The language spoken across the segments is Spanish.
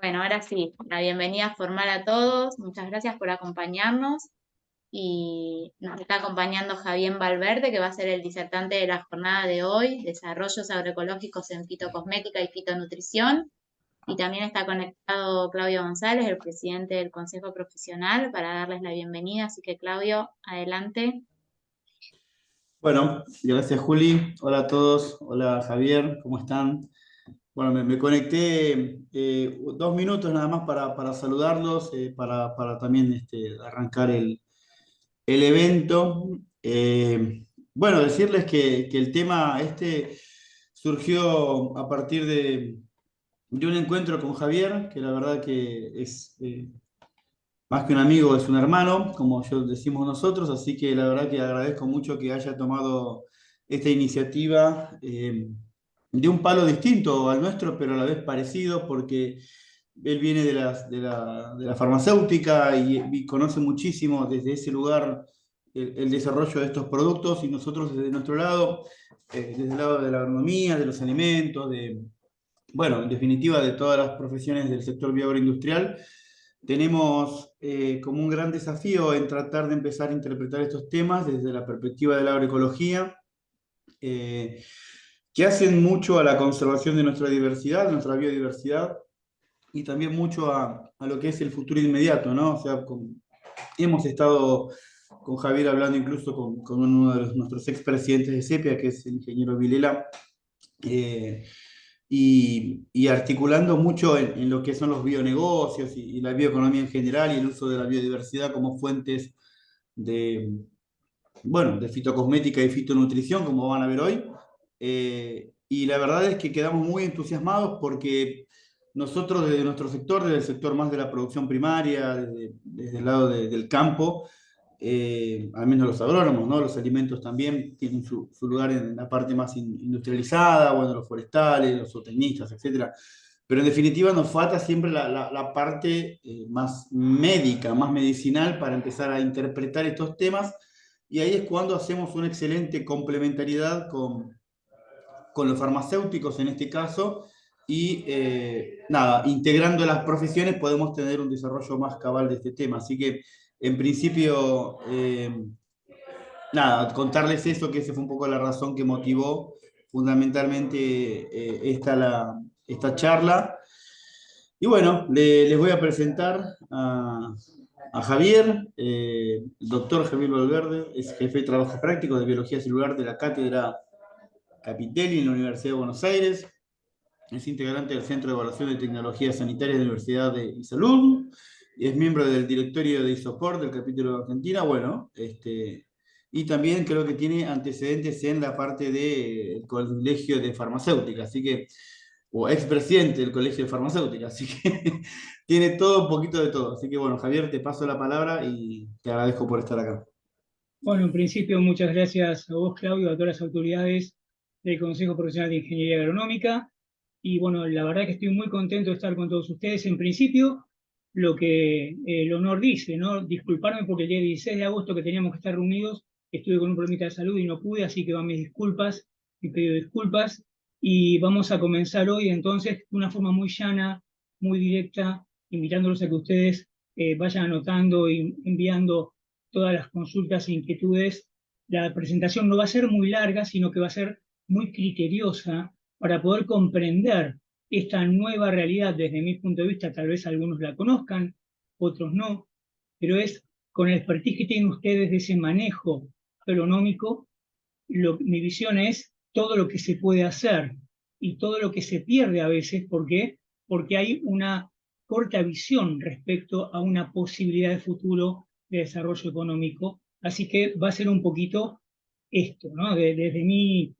Bueno, ahora sí, la bienvenida formal a todos. Muchas gracias por acompañarnos. Y nos está acompañando Javier Valverde, que va a ser el disertante de la jornada de hoy, Desarrollos Agroecológicos en Fitocosmética y Fitonutrición. Y también está conectado Claudio González, el presidente del Consejo Profesional, para darles la bienvenida. Así que, Claudio, adelante. Bueno, gracias Juli. Hola a todos. Hola Javier, ¿cómo están? Bueno, me conecté 2 minutos nada más para saludarlos, para también arrancar el evento. Bueno, decirles que el tema surgió a partir de un encuentro con Javier, que la verdad que es más que un amigo, es un hermano, como yo decimos nosotros, así que la verdad que agradezco mucho que haya tomado esta iniciativa de un palo distinto al nuestro, pero a la vez parecido, porque él viene de la farmacéutica y conoce muchísimo desde ese lugar el desarrollo de estos productos y nosotros desde nuestro lado, desde el lado de la agronomía, de los alimentos, bueno, en definitiva, de todas las profesiones del sector bioagroindustrial, tenemos como un gran desafío en tratar de empezar a interpretar estos temas desde la perspectiva de la agroecología, eh, que hacen mucho a la conservación de nuestra diversidad, de nuestra biodiversidad, y también mucho a lo que es el futuro inmediato, ¿no? O sea, hemos estado con Javier hablando incluso con uno de nuestros expresidentes de CEPIA, que es el ingeniero Vilela, eh, y articulando mucho en lo que son los bionegocios y la bioeconomía en general y el uso de la biodiversidad como fuentes de, bueno, de fitocosmética y fitonutrición, como van a ver hoy. Y la verdad es que quedamos muy entusiasmados porque nosotros desde nuestro sector, desde el sector más de la producción primaria, desde el lado del campo, al menos los agrónomos, ¿no? Los alimentos también tienen su lugar en la parte más industrializada, bueno, los forestales, los zootecnistas, etcétera. Pero en definitiva nos falta siempre la parte más médica, más medicinal para empezar a interpretar estos temas y ahí es cuando hacemos una excelente complementariedad con los farmacéuticos en este caso y nada, integrando las profesiones podemos tener un desarrollo más cabal de este tema. Así que en principio, nada, contarles eso, que esa fue un poco la razón que motivó fundamentalmente esta charla. Y bueno, les voy a presentar a Javier, el doctor Javier Valverde, es jefe de trabajos prácticos de biología celular de la cátedra Capitelli en la Universidad de Buenos Aires. Es integrante del Centro de Evaluación de Tecnologías Sanitarias de la Universidad de Salud. Y es miembro del directorio de ISOPOR del capítulo de Argentina. Bueno, y también creo que tiene antecedentes en la parte del Colegio de Farmacéutica, así que, o expresidente del Colegio de Farmacéutica, así que tiene todo, un poquito de todo. Así que bueno, Javier, te paso la palabra y te agradezco por estar acá. Bueno, en principio, muchas gracias a vos, Claudio, a todas las autoridades del Consejo Profesional de Ingeniería Agronómica. Y bueno, la verdad que estoy muy contento de estar con todos ustedes. En principio, lo que el honor dice, ¿no? Disculparme porque el día 16 de agosto que teníamos que estar reunidos, estuve con un problemita de salud y no pude, así que van mis disculpas, mi pedido de disculpas. Y vamos a comenzar hoy entonces de una forma muy llana, muy directa, invitándolos a que ustedes vayan anotando y enviando todas las consultas e inquietudes. La presentación no va a ser muy larga, sino que va a ser muy criteriosa para poder comprender esta nueva realidad desde mi punto de vista. Tal vez algunos la conozcan, otros no, pero es con el expertise que tienen ustedes de ese manejo agronómico, mi visión es todo lo que se puede hacer y todo lo que se pierde a veces. ¿Por qué? Porque hay una corta visión respecto a una posibilidad de futuro de desarrollo económico. Así que va a ser un poquito esto, ¿no? Desde mi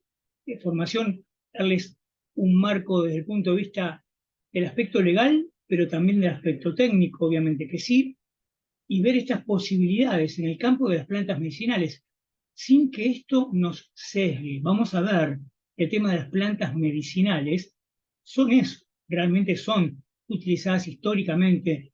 formación, darles un marco desde el punto de vista del aspecto legal, pero también del aspecto técnico, obviamente que sí, y ver estas posibilidades en el campo de las plantas medicinales, sin que esto nos sesgue. Vamos a ver, el tema de las plantas medicinales son eso, realmente son utilizadas históricamente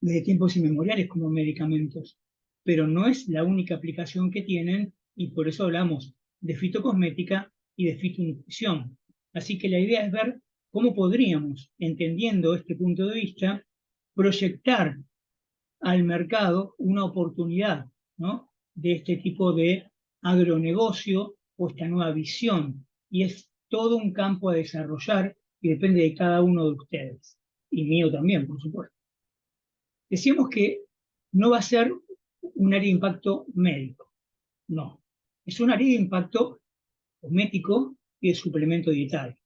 desde tiempos inmemoriales como medicamentos, pero no es la única aplicación que tienen y por eso hablamos de fitocosmética y de fitonutrición. Así que la idea es ver ¿cómo podríamos, entendiendo este punto de vista, proyectar al mercado una oportunidad, ¿no?, de este tipo de agronegocio o esta nueva visión? Y es todo un campo a desarrollar y depende de cada uno de ustedes, y mío también, por supuesto. Decíamos que no va a ser un área de impacto médico, no. Es un área de impacto cosmético y de suplemento dietario.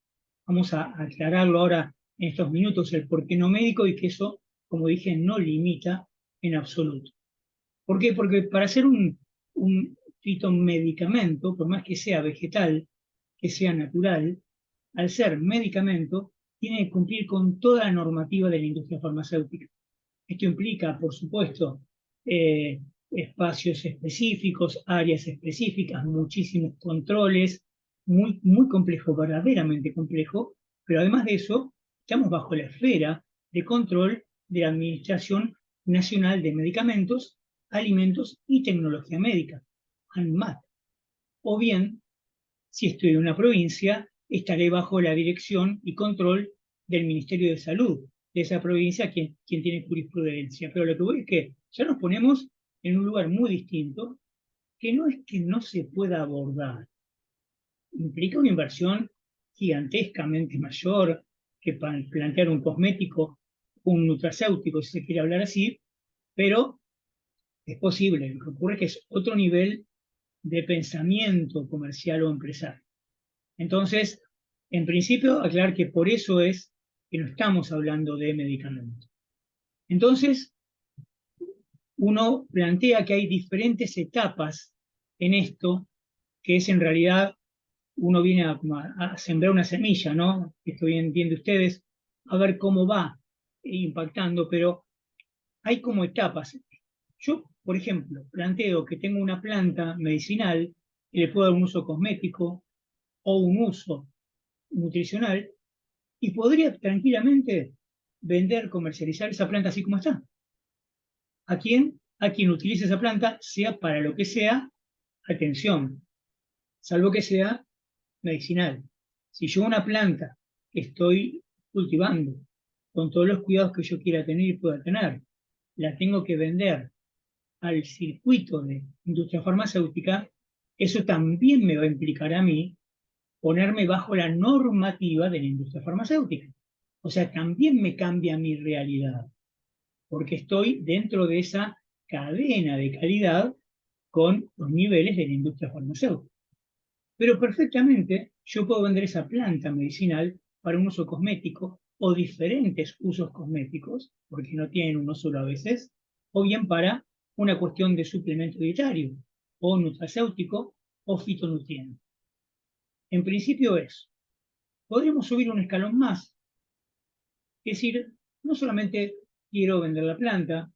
Vamos a aclararlo ahora en estos minutos, el por qué no médico, y que eso, como dije, no limita en absoluto. ¿Por qué? Porque para hacer un fitomedicamento, por más que sea vegetal, que sea natural, al ser medicamento, tiene que cumplir con toda la normativa de la industria farmacéutica. Esto implica, por supuesto, espacios específicos, áreas específicas, muchísimos controles, muy complejo, verdaderamente complejo, pero además de eso, estamos bajo la esfera de control de la Administración Nacional de Medicamentos, Alimentos y Tecnología Médica, ANMAT. O bien, si estoy en una provincia, estaré bajo la dirección y control del Ministerio de Salud de esa provincia, quien tiene jurisprudencia. Pero lo que voy es que ya nos ponemos en un lugar muy distinto, que no es que no se pueda abordar. Implica una inversión gigantescamente mayor que plantear un cosmético, un nutracéutico, si se quiere hablar así, pero es posible. Lo que ocurre es que es otro nivel de pensamiento comercial o empresario. Entonces, en principio, aclarar que por eso es que no estamos hablando de medicamentos. Entonces, uno plantea que hay diferentes etapas en esto, que es en realidad, uno viene a sembrar una semilla, ¿no? Esto bien entienden ustedes, a ver cómo va impactando, pero hay como etapas. Yo, por ejemplo, planteo que tengo una planta medicinal y le puedo dar un uso cosmético o un uso nutricional, y podría tranquilamente vender, comercializar esa planta así como está. ¿A quién? A quien utilice esa planta, sea para lo que sea, atención, salvo que sea medicinal. Si yo una planta que estoy cultivando, con todos los cuidados que yo quiera tener y pueda tener, la tengo que vender al circuito de industria farmacéutica, eso también me va a implicar a mí ponerme bajo la normativa de la industria farmacéutica. O sea, también me cambia mi realidad, porque estoy dentro de esa cadena de calidad con los niveles de la industria farmacéutica. Pero perfectamente yo puedo vender esa planta medicinal para un uso cosmético o diferentes usos cosméticos, porque no tienen uno solo a veces, o bien para una cuestión de suplemento dietario, o nutracéutico, o fitonutriente. En principio es, podríamos subir un escalón más, es decir, no solamente quiero vender la planta,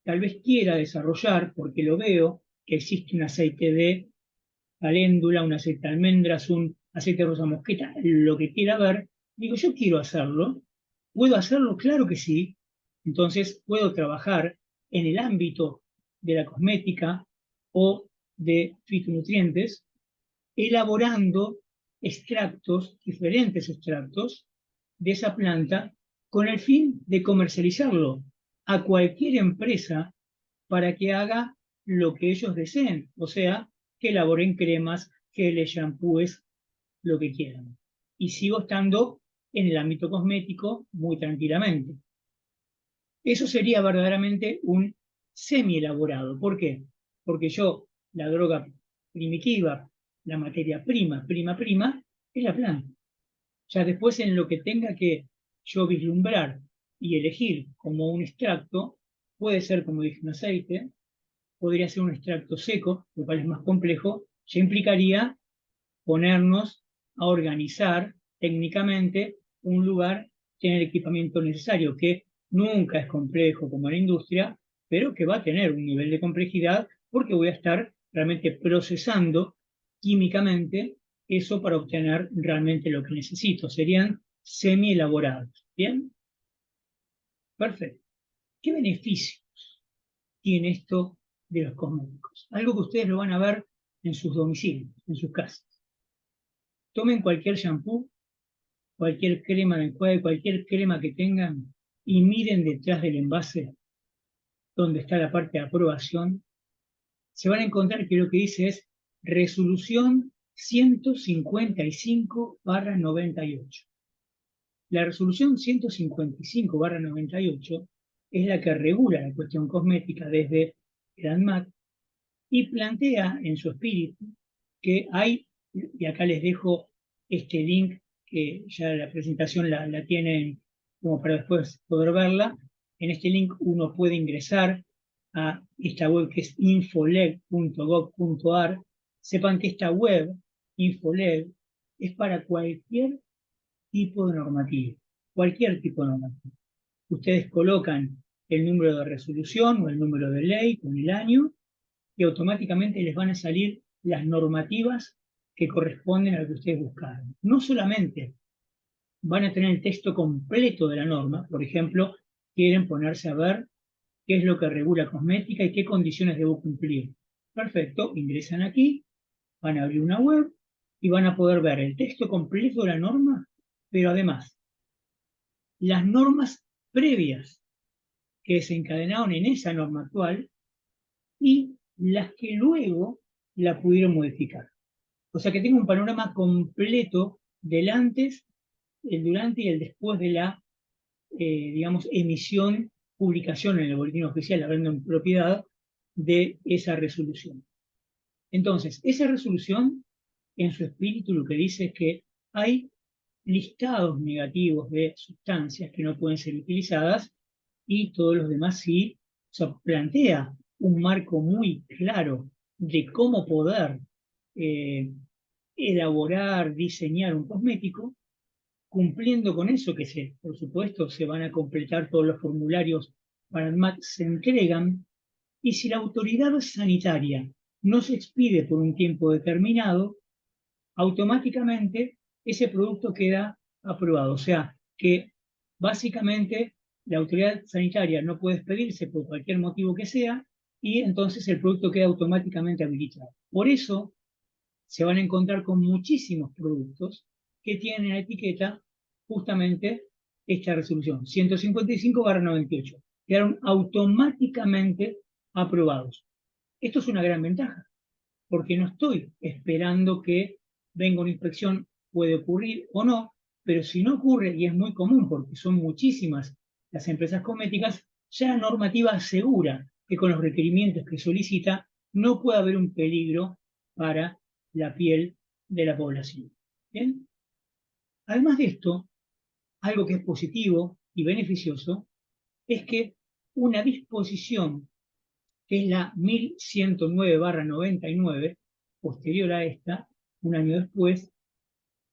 tal vez quiera desarrollar, porque lo veo, que existe un aceite de caléndula, un aceite de almendras, un aceite de rosa mosqueta, lo que quiera ver, digo, yo quiero hacerlo, ¿puedo hacerlo? Claro que sí. Entonces puedo trabajar en el ámbito de la cosmética o de fitonutrientes, elaborando extractos, diferentes extractos de esa planta, con el fin de comercializarlo a cualquier empresa para que haga lo que ellos deseen, o sea, que elaboren cremas, geles, shampoos, lo que quieran. Y sigo estando en el ámbito cosmético muy tranquilamente. Eso sería verdaderamente un semi-elaborado. ¿Por qué? Porque yo, la droga primitiva, la materia prima, prima, es la planta. Ya después en lo que tenga que yo vislumbrar y elegir como un extracto, puede ser, como dije, un aceite, podría ser un extracto seco, lo cual es más complejo, ya implicaría ponernos a organizar técnicamente un lugar, tener el equipamiento necesario, que nunca es complejo como la industria, pero que va a tener un nivel de complejidad porque voy a estar realmente procesando químicamente eso para obtener realmente lo que necesito. Serían semi-elaborados. ¿Bien? Perfecto. ¿Qué beneficios tiene esto de los cosméticos? Algo que ustedes lo van a ver en sus domicilios, en sus casas. Tomen cualquier shampoo cualquier crema de enjuague, cualquier crema que tengan, y miren detrás del envase donde está la parte de aprobación, se van a encontrar que lo que dice es resolución 155/98. La resolución 155/98 es la que regula la cuestión cosmética desde el ANMAT y plantea en su espíritu que hay, y acá les dejo este link que ya la presentación la tienen como para después poder verla. En este link uno puede ingresar a esta web que es infoleg.gov.ar. Sepan que esta web, Infoleg, es para cualquier tipo de normativa, cualquier tipo de normativa. Ustedes colocan el número de resolución o el número de ley con el año y automáticamente les van a salir las normativas que corresponden a lo que ustedes buscaron. No solamente van a tener el texto completo de la norma, por ejemplo, quieren ponerse a ver qué es lo que regula cosmética y qué condiciones debo cumplir. Perfecto, ingresan aquí, van a abrir una web y van a poder ver el texto completo de la norma, pero además las normas previas que desencadenaron en esa norma actual y las que luego la pudieron modificar. O sea que tengo un panorama completo del antes, el durante y el después de la, digamos, emisión, publicación en el boletín oficial, hablando en propiedad, de esa resolución. Entonces, esa resolución, en su espíritu, lo que dice es que hay listados negativos de sustancias que no pueden ser utilizadas y todos los demás sí. O sea, plantea un marco muy claro de cómo poder elaborar, diseñar un cosmético, cumpliendo con eso que por supuesto, se van a completar todos los formularios para el MAT, se entregan, y si la autoridad sanitaria no se expide por un tiempo determinado, automáticamente ese producto queda aprobado. O sea, que básicamente la autoridad sanitaria no puede expedirse por cualquier motivo que sea y entonces el producto queda automáticamente habilitado. Por eso se van a encontrar con muchísimos productos que tienen en la etiqueta justamente esta resolución, 155/98. Quedaron automáticamente aprobados. Esto es una gran ventaja, porque no estoy esperando que venga una inspección, puede ocurrir o no, pero si no ocurre, y es muy común porque son muchísimas las empresas cosméticas, ya la normativa asegura que con los requerimientos que solicita no puede haber un peligro para la piel de la población. ¿Bien? Además de esto, algo que es positivo y beneficioso es que una disposición que es la 1109/99, posterior a esta, un año después,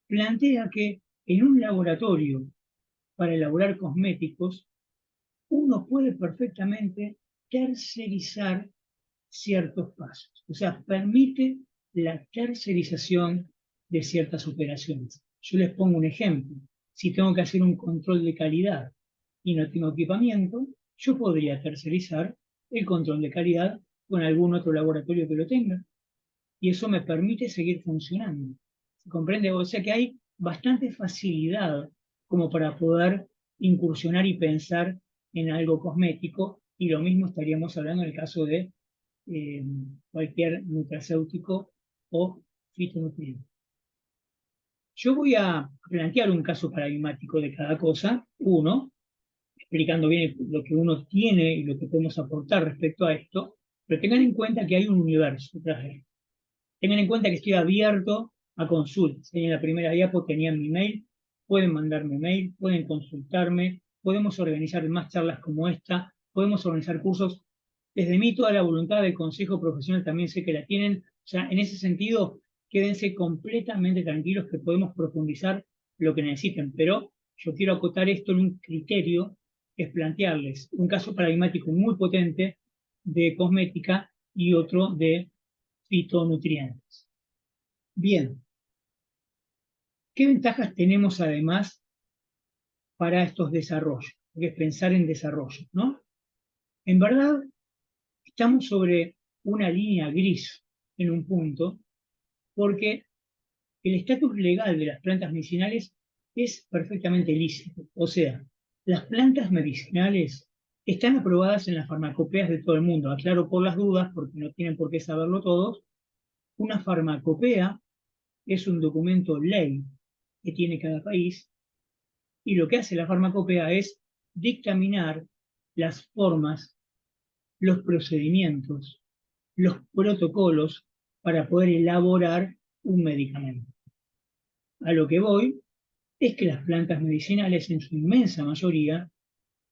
plantea que en un laboratorio para elaborar cosméticos, uno puede perfectamente tercerizar ciertos pasos. O sea, permite la tercerización de ciertas operaciones. Yo les pongo un ejemplo. Si tengo que hacer un control de calidad y no tengo equipamiento, yo podría tercerizar el control de calidad con algún otro laboratorio que lo tenga. Y eso me permite seguir funcionando. ¿Se comprende? O sea que hay bastante facilidad como para poder incursionar y pensar en algo cosmético, y lo mismo estaríamos hablando en el caso de cualquier nutracéutico o fitonutriente. Yo voy a plantear un caso paradigmático de cada cosa, uno, explicando bien lo que uno tiene y lo que podemos aportar respecto a esto, pero tengan en cuenta que hay un universo detrás de esto. Tengan en cuenta que estoy abierto a consultas. En la primera diapo tenían mi mail, pueden mandarme mail, pueden consultarme, podemos organizar más charlas como esta, podemos organizar cursos. Desde mí toda la voluntad del consejo profesional también sé que la tienen. O sea, en ese sentido, quédense completamente tranquilos que podemos profundizar lo que necesiten. Pero yo quiero acotar esto en un criterio, que es plantearles un caso paradigmático muy potente de cosmética y otro de fitonutrientes. Bien, ¿qué ventajas tenemos además para estos desarrollos? Porque es pensar en desarrollo, ¿no? En verdad, estamos sobre una línea gris en un punto, porque el estatus legal de las plantas medicinales es perfectamente lícito. O sea, las plantas medicinales están aprobadas en las farmacopeas de todo el mundo. Aclaro por las dudas, porque no tienen por qué saberlo todos. Una farmacopea es un documento ley que tiene cada país, y lo que hace la farmacopea es dictaminar las formas, los procedimientos, los protocolos para poder elaborar un medicamento. A lo que voy es que las plantas medicinales, en su inmensa mayoría,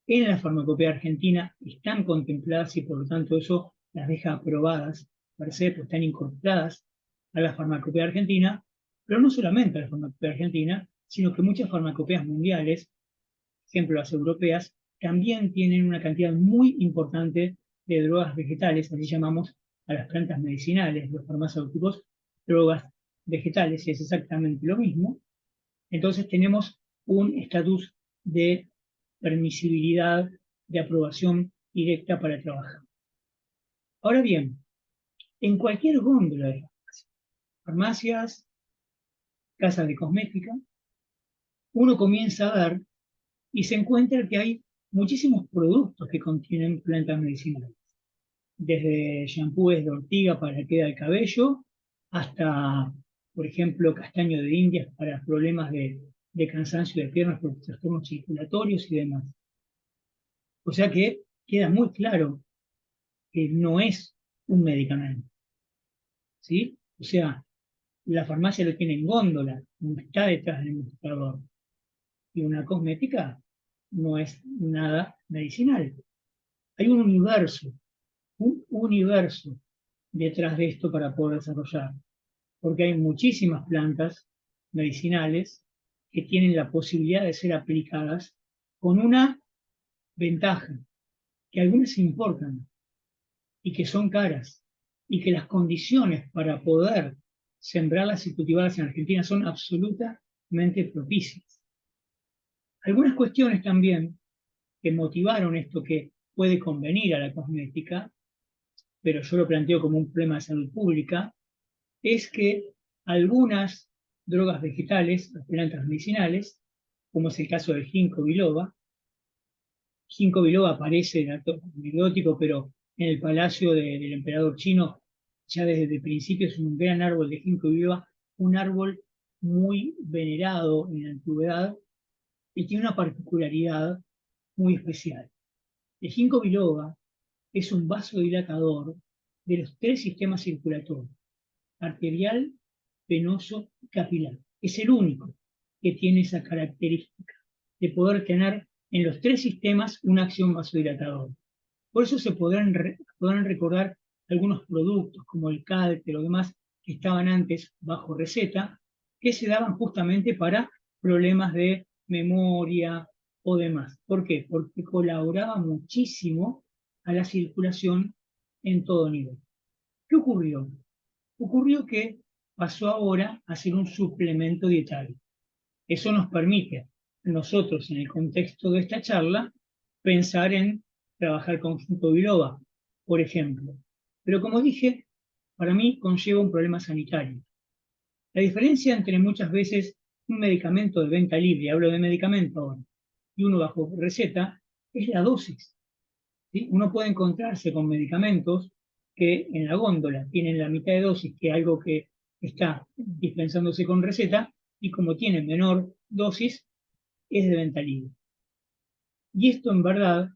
en la farmacopea argentina están contempladas y por lo tanto eso las deja aprobadas, per se, pues están incorporadas a la farmacopea argentina, pero no solamente a la farmacopea argentina, sino que muchas farmacopeas mundiales, por ejemplo las europeas, también tienen una cantidad muy importante de drogas vegetales, así llamamos a las plantas medicinales, los farmacéuticos, drogas vegetales, y es exactamente lo mismo. Entonces tenemos un estatus de permisibilidad, de aprobación directa para trabajar. Ahora bien, en cualquier góndola de farmacias, casas de cosmética, uno comienza a ver y se encuentra que hay muchísimos productos que contienen plantas medicinales. Desde shampoos de ortiga para la queda del cabello, hasta, por ejemplo, castaño de Indias para problemas de cansancio de piernas por trastornos circulatorios y demás. O sea que queda muy claro que no es un medicamento, ¿sí? O sea, la farmacia lo tiene en góndola, no está detrás del mostrador. Y una cosmética no es nada medicinal. Hay un universo detrás de esto para poder desarrollar, porque hay muchísimas plantas medicinales que tienen la posibilidad de ser aplicadas con una ventaja, que algunas importan y que son caras, y que las condiciones para poder sembrarlas y cultivarlas en Argentina son absolutamente propicias. Algunas cuestiones también que motivaron esto que puede convenir a la cosmética, pero yo lo planteo como un problema de salud pública, es que algunas drogas vegetales, las plantas medicinales, como es el caso del ginkgo biloba aparece anecdótico, pero en el palacio del emperador chino, ya desde el principio es un gran árbol de ginkgo biloba, un árbol muy venerado en la antigüedad y tiene una particularidad muy especial. El ginkgo biloba es un vasodilatador de los tres sistemas circulatorios: arterial, venoso y capilar. Es el único que tiene esa característica de poder tener en los tres sistemas una acción vasodilatadora. Por eso se podrán recordar algunos productos como el cálter o demás que estaban antes bajo receta, que se daban justamente para problemas de memoria o demás. ¿Por qué? Porque colaboraba muchísimo a la circulación en todo nivel. ¿Qué ocurrió? Ocurrió que pasó ahora a ser un suplemento dietario. Eso nos permite nosotros, en el contexto de esta charla, pensar en trabajar con ginkgo biloba, por ejemplo. Pero como dije, para mí conlleva un problema sanitario. La diferencia entre muchas veces un medicamento de venta libre, hablo de medicamento ahora, y uno bajo receta, es la dosis. ¿Sí? Uno puede encontrarse con medicamentos que en la góndola tienen la mitad de dosis que algo que está dispensándose con receta, y como tienen menor dosis, es de venta libre. Y esto en verdad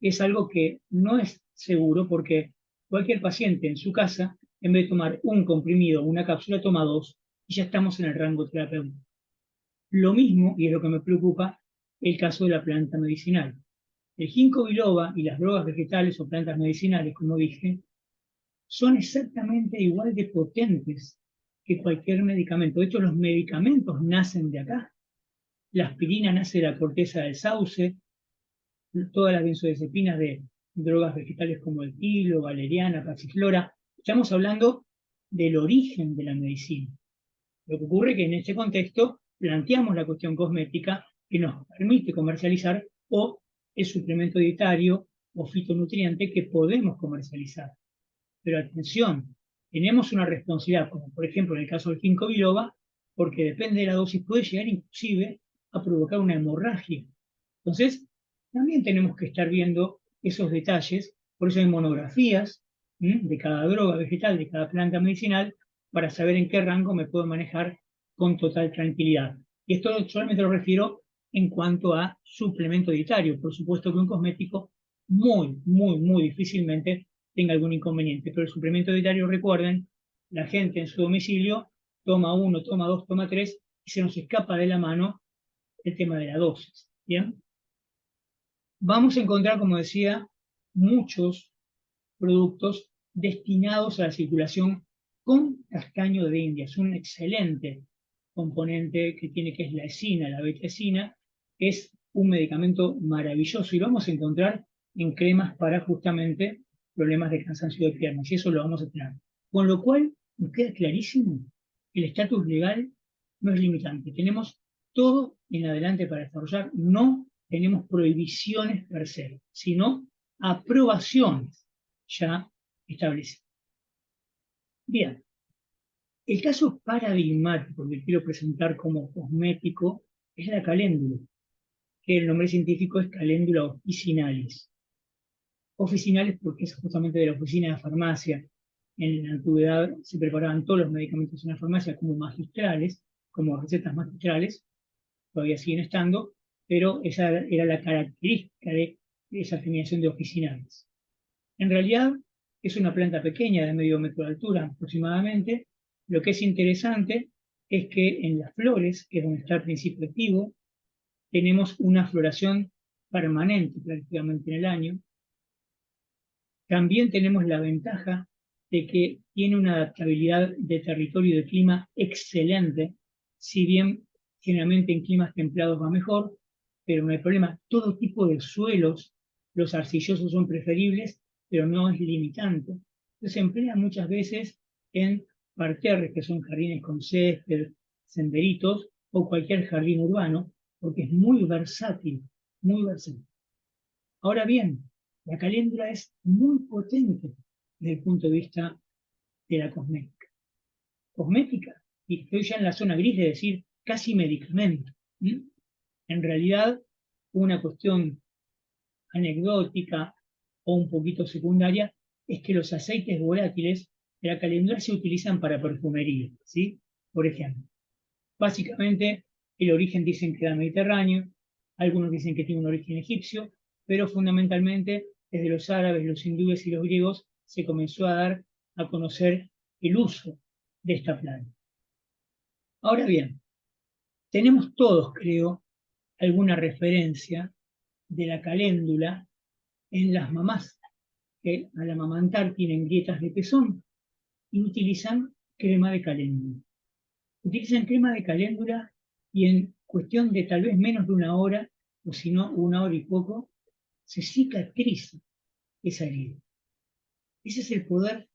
es algo que no es seguro, porque cualquier paciente en su casa, en vez de tomar un comprimido o una cápsula, toma dos y ya estamos en el rango terapéutico. Lo mismo, y es lo que me preocupa, el caso de la planta medicinal. El ginkgo biloba y las drogas vegetales o plantas medicinales, como dije, son exactamente igual de potentes que cualquier medicamento. De hecho, los medicamentos nacen de acá. La aspirina nace de la corteza del sauce, todas las benzodiazepinas de drogas vegetales como el tilo, valeriana, passiflora. Estamos hablando del origen de la medicina. Lo que ocurre es que en este contexto planteamos la cuestión cosmética que nos permite comercializar o el suplemento dietario o fitonutriente que podemos comercializar. Pero atención, tenemos una responsabilidad, como por ejemplo en el caso del ginkgo biloba, porque depende de la dosis, puede llegar inclusive a provocar una hemorragia. Entonces, también tenemos que estar viendo esos detalles, por eso hay monografías de cada droga vegetal, de cada planta medicinal, para saber en qué rango me puedo manejar con total tranquilidad. Y esto solamente lo refiero en cuanto a suplemento dietario. Por supuesto que un cosmético muy difícilmente tenga algún inconveniente, pero el suplemento dietario, recuerden, la gente en su domicilio toma 1, toma 2, toma 3 y se nos escapa de la mano el tema de la dosis. ¿Bien? Vamos a encontrar, como decía, muchos productos destinados a la circulación con castaño de India. Es un excelente componente que tiene, que es la escina, la beta-escina. Es un medicamento maravilloso y lo vamos a encontrar en cremas para justamente problemas de cansancio de piernas, y eso lo vamos a tener. Con lo cual, nos queda clarísimo que el estatus legal no es limitante. Tenemos todo en adelante para desarrollar. No tenemos prohibiciones per se, sino aprobaciones ya establecidas. Bien, el caso paradigmático que quiero presentar como cosmético es la caléndula, que el nombre científico es Calendula officinalis. Oficinales porque es justamente de la oficina de la farmacia. En la antigüedad se preparaban todos los medicamentos en la farmacia como magistrales, como recetas magistrales, todavía siguen estando, pero esa era la característica de esa terminación de oficinales. En realidad es una planta pequeña de medio metro de altura aproximadamente. Lo que es interesante es que en las flores, que es donde está el principio activo, tenemos una floración permanente prácticamente en el año. También tenemos la ventaja de que tiene una adaptabilidad de territorio y de clima excelente, si bien generalmente en climas templados va mejor, pero no hay problema. Todo tipo de suelos, los arcillosos son preferibles, pero no es limitante. Entonces se emplea muchas veces en parterres, que son jardines con césped, senderitos, o cualquier jardín urbano, porque es muy versátil, muy versátil. Ahora bien, la caléndula es muy potente desde el punto de vista de la cosmética. Cosmética, y estoy ya en la zona gris de decir casi medicamento. En realidad, una cuestión anecdótica o un poquito secundaria es que los aceites volátiles de la caléndula se utilizan para perfumería, ¿sí? Por ejemplo, básicamente el origen dicen que era mediterráneo, algunos dicen que tiene un origen egipcio, pero fundamentalmente desde los árabes, los hindúes y los griegos se comenzó a dar a conocer el uso de esta planta. Ahora bien, tenemos todos, creo, alguna referencia de la caléndula en las mamás, que al amamantar tienen grietas de pezón y utilizan crema de caléndula. Utilizan crema de caléndula y en cuestión de tal vez menos de una hora, o si no, 1 hora y poco, se cicatriza esa herida. Ese es el poder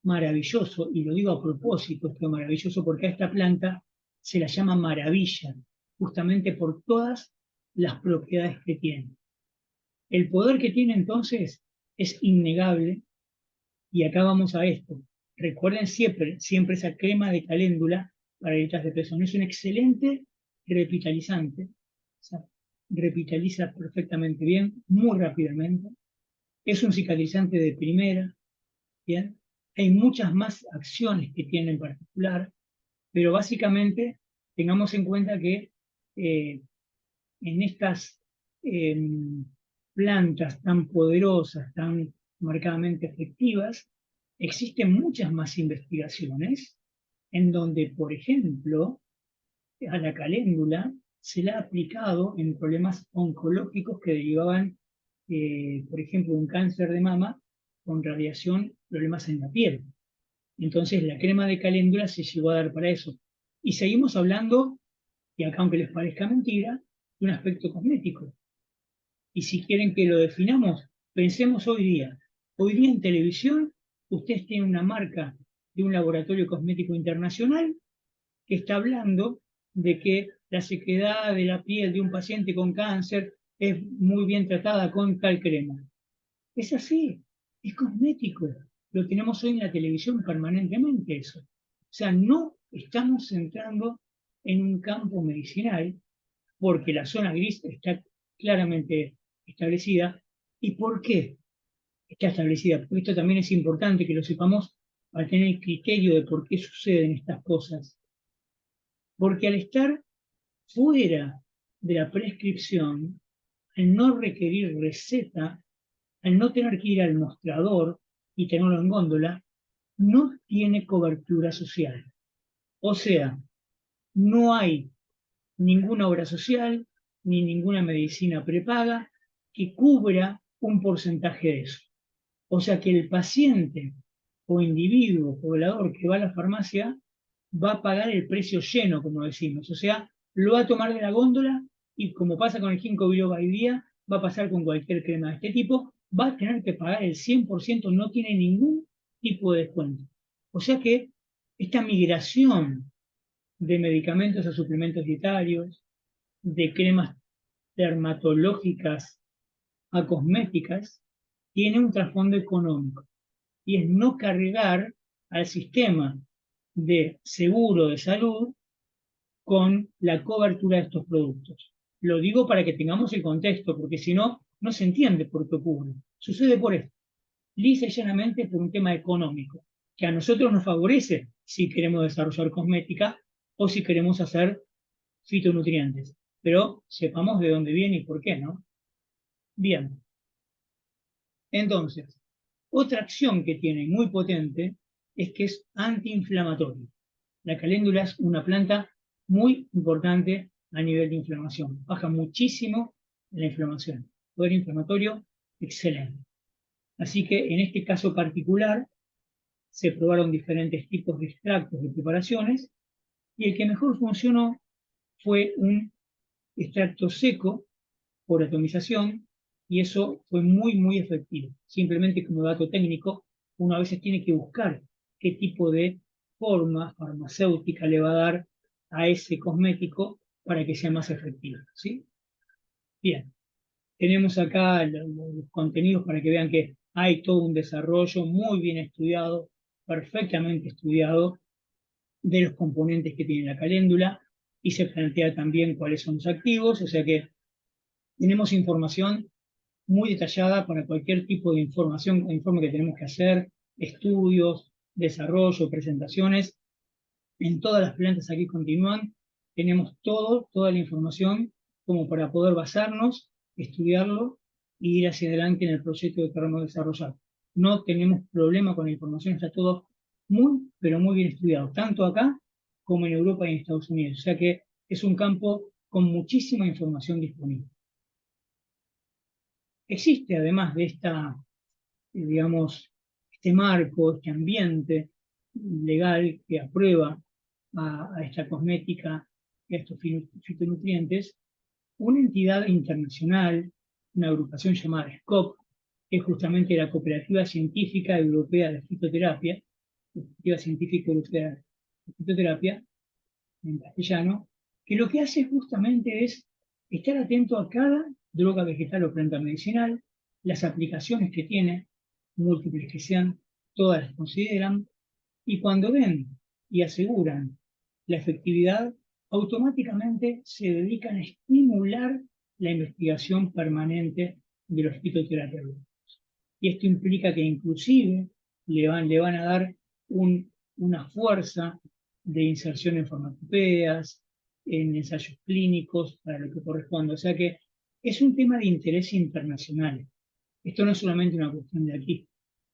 maravilloso, y lo digo a propósito, esto maravilloso, porque a esta planta se la llama maravilla, justamente por todas las propiedades que tiene. El poder que tiene entonces es innegable, y acá vamos a esto. Recuerden siempre esa crema de caléndula para heridas de pezón. Es un excelente revitalizante. O sea, revitaliza perfectamente bien, muy rápidamente. Es un cicatrizante de primera. Bien. Hay muchas más acciones que tiene en particular, pero básicamente tengamos en cuenta que en estas plantas tan poderosas, tan marcadamente efectivas, existen muchas más investigaciones en donde, por ejemplo, a la caléndula se la ha aplicado en problemas oncológicos que derivaban, por ejemplo, de un cáncer de mama con radiación, problemas en la piel. Entonces la crema de caléndula se llegó a dar para eso. Y seguimos hablando, y acá aunque les parezca mentira, de un aspecto cosmético. Y si quieren que lo definamos, pensemos hoy día. Hoy día en televisión, ustedes tienen una marca de un laboratorio cosmético internacional que está hablando de que la sequedad de la piel de un paciente con cáncer es muy bien tratada con tal crema. Es así, es cosmético. Lo tenemos hoy en la televisión permanentemente eso. O sea, no estamos entrando en un campo medicinal, porque la zona gris está claramente establecida. ¿Y por qué está establecida? Porque esto también es importante que lo sepamos para tener el criterio de por qué suceden estas cosas. Porque al estar fuera de la prescripción, al no requerir receta, al no tener que ir al mostrador y tenerlo en góndola, no tiene cobertura social. O sea, no hay ninguna obra social ni ninguna medicina prepaga que cubra un porcentaje de eso. O sea que el paciente o individuo poblador que va a la farmacia va a pagar el precio lleno, como decimos. O sea, lo va a tomar de la góndola y como pasa con el ginkgo biloba hoy día, va a pasar con cualquier crema de este tipo, va a tener que pagar el 100%, no tiene ningún tipo de descuento. O sea que esta migración de medicamentos a suplementos dietarios, de cremas dermatológicas a cosméticas, tiene un trasfondo económico y es no cargar al sistema de seguro de salud con la cobertura de estos productos. Lo digo para que tengamos el contexto, porque si no, no se entiende por qué ocurre. Sucede por esto, lisa y llanamente por un tema económico, que a nosotros nos favorece si queremos desarrollar cosmética o si queremos hacer fitonutrientes. Pero sepamos de dónde viene y por qué, ¿no? Bien, entonces, otra acción que tiene muy potente es que es antiinflamatorio. La caléndula es una planta muy importante a nivel de inflamación. Baja muchísimo la inflamación. Poder inflamatorio, excelente. Así que en este caso particular se probaron diferentes tipos de extractos de preparaciones y el que mejor funcionó fue un extracto seco por atomización y eso fue muy efectivo. Simplemente como dato técnico, uno a veces tiene que buscar qué tipo de forma farmacéutica le va a dar a ese cosmético para que sea más efectivo, ¿sí? Bien, tenemos acá los contenidos para que vean que hay todo un desarrollo muy bien estudiado, perfectamente estudiado, de los componentes que tiene la caléndula y se plantea también cuáles son los activos, o sea que tenemos información muy detallada para cualquier tipo de información, informe que tenemos que hacer, estudios, desarrollo, presentaciones. En todas las plantas aquí continúan, tenemos toda la información como para poder basarnos, estudiarlo y ir hacia adelante en el proyecto que queremos desarrollar. No tenemos problema con la información, está todo pero muy bien estudiado, tanto acá como en Europa y en Estados Unidos. O sea que es un campo con muchísima información disponible. Existe, además de digamos, este marco, este ambiente legal que aprueba a esta cosmética y a estos fitonutrientes, una entidad internacional, una agrupación llamada SCOP, que es justamente la Cooperativa Científica Europea de Fitoterapia, Cooperativa Científica Europea de Fitoterapia, en castellano, que lo que hace justamente es estar atento a cada droga vegetal o planta medicinal, las aplicaciones que tiene, múltiples que sean, todas las consideran, y cuando ven y aseguran la efectividad, automáticamente se dedican a estimular la investigación permanente de los fitoterapeutas. Y esto implica que inclusive le van a dar una fuerza de inserción en farmacopeas, en ensayos clínicos, para lo que corresponde. O sea que es un tema de interés internacional. Esto no es solamente una cuestión de aquí,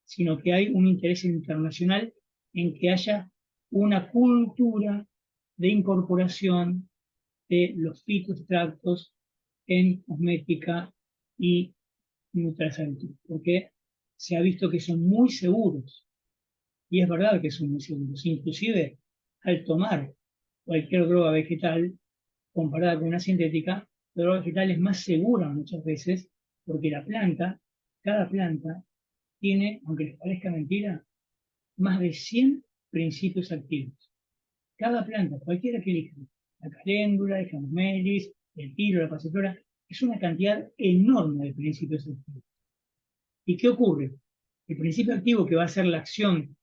sino que hay un interés internacional en que haya una cultura de incorporación de los fitoextractos en cosmética y nutraceutical, porque se ha visto que son muy seguros. Y es verdad que son muy seguros. Inclusive, al tomar cualquier droga vegetal, comparada con una sintética, la droga vegetal es más segura muchas veces, porque la planta, cada planta, tiene, aunque les parezca mentira, más de 100 principios activos. Cada planta, cualquiera que elijan, la caléndula, el camomelis, el tilo, la pasiflora, es una cantidad enorme de principios activos. ¿Y qué ocurre? El principio activo que va a ser la acción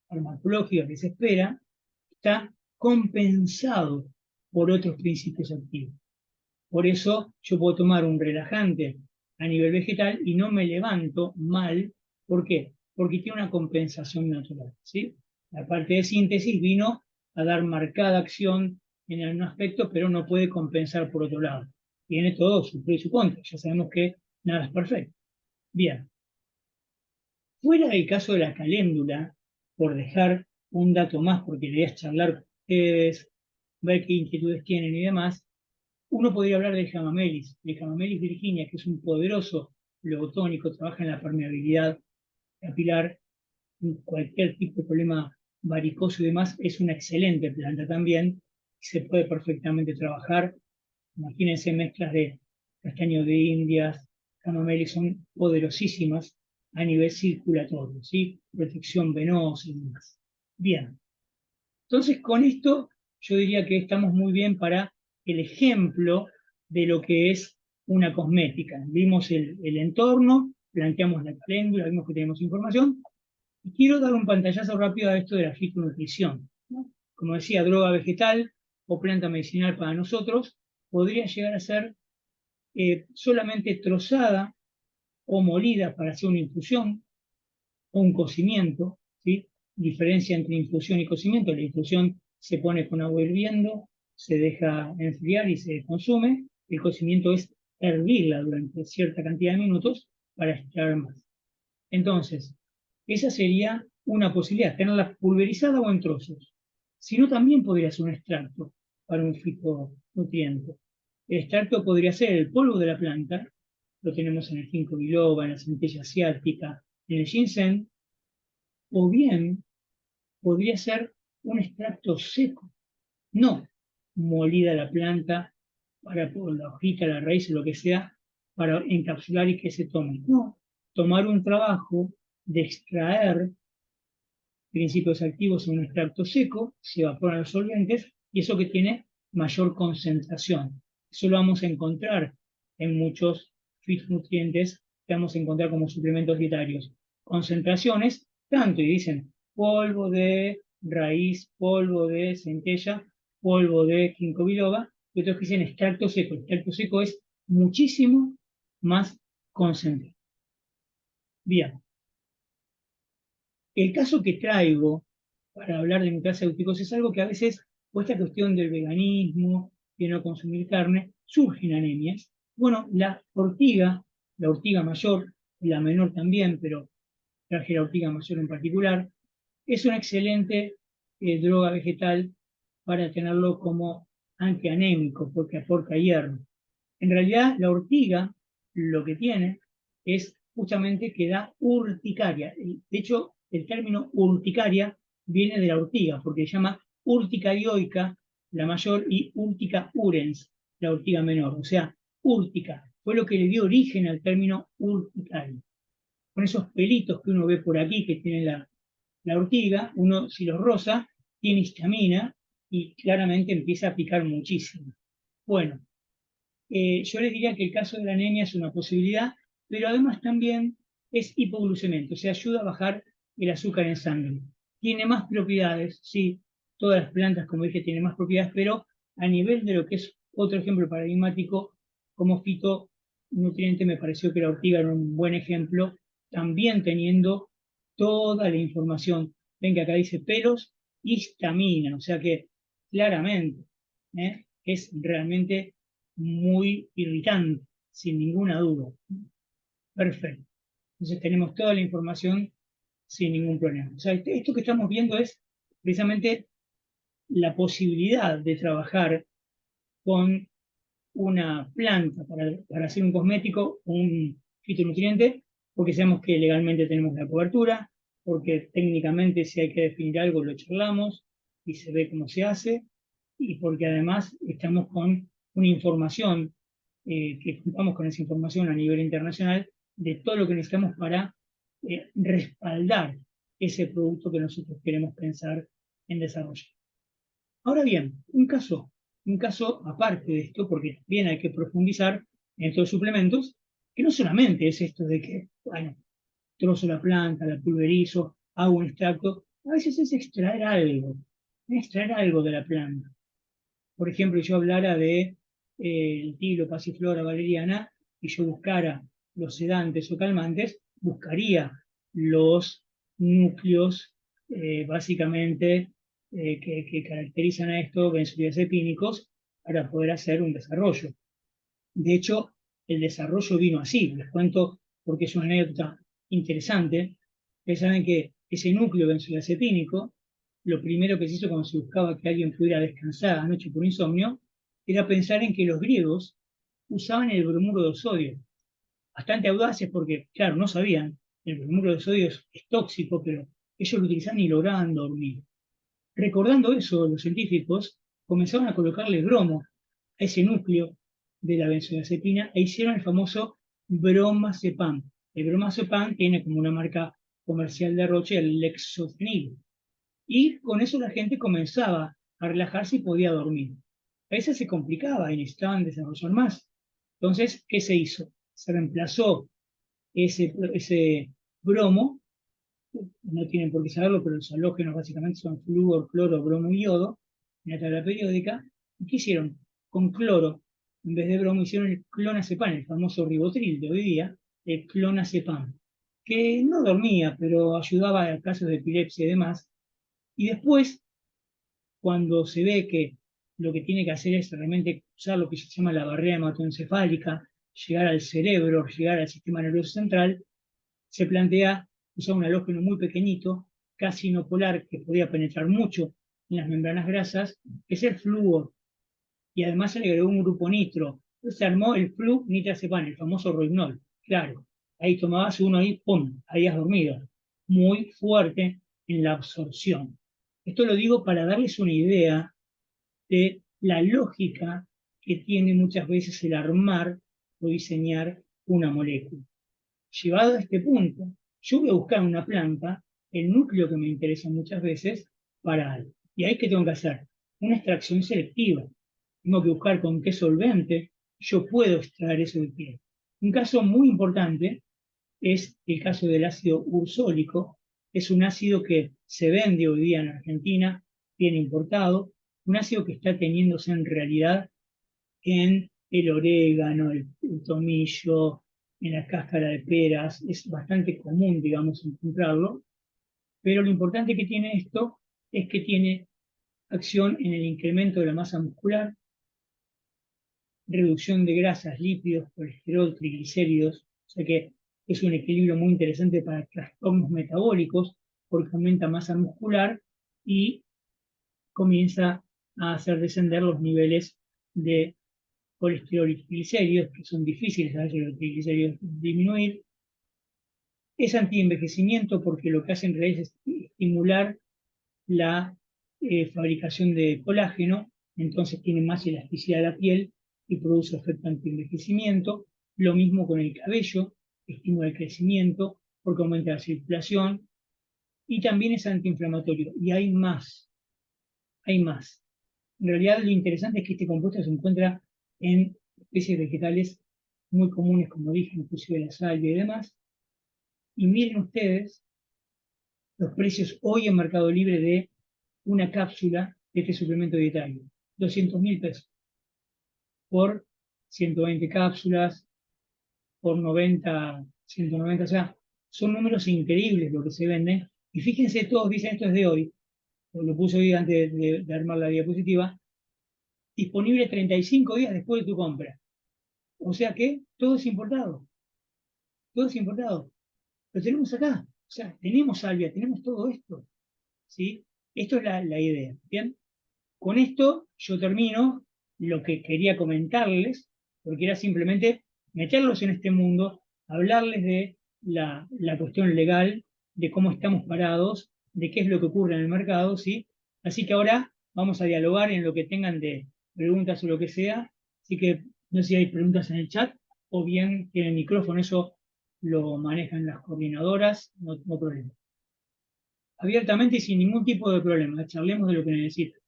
farmacológica que se espera está compensado por otros principios activos. Por eso yo puedo tomar un relajante a nivel vegetal y no me levanto mal. ¿Por qué? Porque tiene una compensación natural, ¿sí? La parte de síntesis vino a dar marcada acción en un aspecto, pero no puede compensar por otro lado. Tiene todo su pro y su contra. Ya sabemos que nada es perfecto. Bien. Fuera del caso de la caléndula, por dejar un dato más, porque le voy a charlar con ustedes, ver qué inquietudes tienen y demás, uno podría hablar del Hamamelis virginia, que es un poderoso logotónico, trabaja en la permeabilidad capilar, en cualquier tipo de problema varicoso y demás, es una excelente planta también, y se puede perfectamente trabajar. Imagínense mezclas de castaño de Indias, Hamamelis, son poderosísimas a nivel circulatorio, ¿sí? Protección venosa y demás. Bien, entonces con esto yo diría que estamos muy bien para el ejemplo de lo que es una cosmética. Vimos el entorno, planteamos la caléndula, vimos que tenemos información, y quiero dar un pantallazo rápido a esto de la fitonutrición, ¿no? Como decía, droga vegetal o planta medicinal para nosotros podría llegar a ser solamente trozada o molida para hacer una infusión o un cocimiento, ¿sí? Diferencia entre infusión y cocimiento: la infusión se pone con agua hirviendo, se deja enfriar y se consume. El cocimiento es hervirla durante cierta cantidad de minutos para extraer más. Entonces, esa sería una posibilidad, tenerla pulverizada o en trozos. Si no, también podría ser un extracto para un fitonutriente. El extracto podría ser el polvo de la planta, lo tenemos en el ginkgo biloba, en la centella asiática, en el ginseng, o bien podría ser un extracto seco, no molida la planta para por la hojita, la raíz o lo que sea, para encapsular y que se tome. No, tomar un trabajo de extraer principios activos en un extracto seco, se evaporan los solventes y eso que tiene mayor concentración. Eso lo vamos a encontrar en muchos fitonutrientes que vamos a encontrar como suplementos dietarios. Concentraciones, tanto, y dicen polvo de raíz, polvo de centella, polvo de ginkgo biloba, y otros que dicen extracto seco. El extracto seco es muchísimo más concentrado. Bien, el caso que traigo para hablar de nutracéuticos es algo que a veces, por esta cuestión del veganismo, de no consumir carne, surgen anemias. Bueno, la ortiga mayor, la menor también, pero traje la ortiga mayor en particular, es una excelente droga vegetal para tenerlo como antianémico, porque aporta hierro. En realidad, la ortiga lo que tiene es justamente que da urticaria. De hecho, el término urticaria viene de la ortiga, porque se llama urtica dioica, la mayor, y urtica urens, la ortiga menor. O sea, úrtica fue lo que le dio origen al término urticaria. Con esos pelitos que uno ve por aquí que tiene la ortiga, uno si los roza, tiene histamina y claramente empieza a picar muchísimo. Bueno, yo les diría que el caso de la anemia es una posibilidad, pero además también es hipoglucemiento, o sea, ayuda a bajar el azúcar en sangre. Tiene más propiedades, sí, todas las plantas, como dije, tienen más propiedades, pero a nivel de lo que es otro ejemplo paradigmático, como fitonutriente, me pareció que la ortiga era un buen ejemplo, también teniendo toda la información. Ven que acá dice pelos, histamina, o sea que claramente es realmente muy irritante, sin ninguna duda. Perfecto. Entonces tenemos toda la información sin ningún problema. O sea, esto que estamos viendo es precisamente la posibilidad de trabajar con una planta para hacer un cosmético, un fitonutriente, porque sabemos que legalmente tenemos la cobertura, porque técnicamente si hay que definir algo lo charlamos y se ve cómo se hace, y porque además estamos con una información, que contamos con esa información a nivel internacional de todo lo que necesitamos para respaldar ese producto que nosotros queremos pensar en desarrollar. Ahora bien, un caso aparte de esto, porque también hay que profundizar en estos suplementos, que no solamente es esto de que, bueno, trozo la planta, la pulverizo, hago un extracto, a veces es extraer algo de la planta. Por ejemplo, yo hablara de el tilo, pasiflora, valeriana, y yo buscara los sedantes o calmantes, buscaría los núcleos básicamente que caracterizan a estos benzodiazepínicos para poder hacer un desarrollo. De hecho, el desarrollo vino así. Les cuento porque es una anécdota interesante. Ustedes saben que ese núcleo benzodiazepínico, lo primero que se hizo cuando se buscaba que alguien pudiera descansar anoche por insomnio, era pensar en que los griegos usaban el bromuro de sodio. Bastante audaces porque, claro, no sabían, el bromuro de sodio es tóxico, pero ellos lo utilizaban y lograban dormir. Recordando eso, los científicos comenzaron a colocarle bromo a ese núcleo de la benzodiazepina e hicieron el famoso bromazepam. El bromazepam tiene como una marca comercial de Roche el Lexotanil. Y con eso la gente comenzaba a relajarse y podía dormir. A veces se complicaba y necesitaban desarrollar más. Entonces, ¿qué se hizo? Se reemplazó ese bromo, no tienen por qué saberlo, pero los halógenos básicamente son flúor, cloro, bromo y yodo, en la tabla periódica. ¿Y qué hicieron? Con cloro, en vez de bromo, hicieron el clonazepam, el famoso ribotril de hoy día, el clonazepam, que no dormía, pero ayudaba a casos de epilepsia y demás. Y después, cuando se ve que lo que tiene que hacer es realmente usar lo que se llama la barrera hematoencefálica, llegar al cerebro, llegar al sistema nervioso central, se plantea usar un halógeno muy pequeñito, casi inopolar, que podía penetrar mucho en las membranas grasas, que es el flúor. Y además se le agregó un grupo nitro. Entonces se armó el flunitrazepam, el famoso Rohypnol. Claro, ahí tomabas uno y ¡pum! Ahí has dormido. Muy fuerte en la absorción. Esto lo digo para darles una idea de la lógica que tiene muchas veces el armar o diseñar una molécula. Llevado a este punto, yo voy a buscar en una planta el núcleo que me interesa muchas veces para algo. ¿Y ahí qué tengo que hacer? Una extracción selectiva. Tengo que buscar con qué solvente yo puedo extraer eso de piel. Un caso muy importante es el caso del ácido ursólico. Es un ácido que se vende hoy día en Argentina, bien importado, un ácido que está teniéndose en realidad en el orégano, el tomillo, en la cáscara de peras. Es bastante común, digamos, encontrarlo, pero lo importante que tiene esto es que tiene acción en el incremento de la masa muscular, reducción de grasas, lípidos, colesterol, triglicéridos, o sea que es un equilibrio muy interesante para trastornos metabólicos porque aumenta masa muscular y comienza a hacer descender los niveles de colesterol y triglicéridos, que son difíciles a veces los triglicéridos disminuir. Es antienvejecimiento porque lo que hace en realidad es estimular la fabricación de colágeno, entonces tiene más elasticidad de la piel y produce efecto antienvejecimiento. Lo mismo con el cabello, estimula el crecimiento porque aumenta la circulación y también es antiinflamatorio. Y hay más, hay más. En realidad lo interesante es que este compuesto se encuentra en especies vegetales muy comunes, como dije, inclusive la salvia y demás. Y miren ustedes los precios hoy en Mercado Libre de una cápsula de este suplemento dietario. 200.000 pesos por 120 cápsulas, por 90, 190, o sea, son números increíbles lo que se venden. Y fíjense, todos dicen esto es de hoy, lo puse hoy antes de armar la diapositiva, disponible 35 días después de tu compra. O sea que todo es importado, todo es importado. Lo tenemos acá, o sea, tenemos salvia, tenemos todo esto, ¿sí? Esto es la idea, ¿bien? Con esto yo termino lo que quería comentarles, porque era simplemente meterlos en este mundo, hablarles de la cuestión legal, de cómo estamos parados, de qué es lo que ocurre en el mercado, ¿sí? Así que ahora vamos a dialogar en lo que tengan de preguntas o lo que sea. Así que no sé si hay preguntas en el chat o bien tienen micrófono, eso lo manejan las coordinadoras, no problema. Abiertamente y sin ningún tipo de problema, charlemos de lo que necesiten.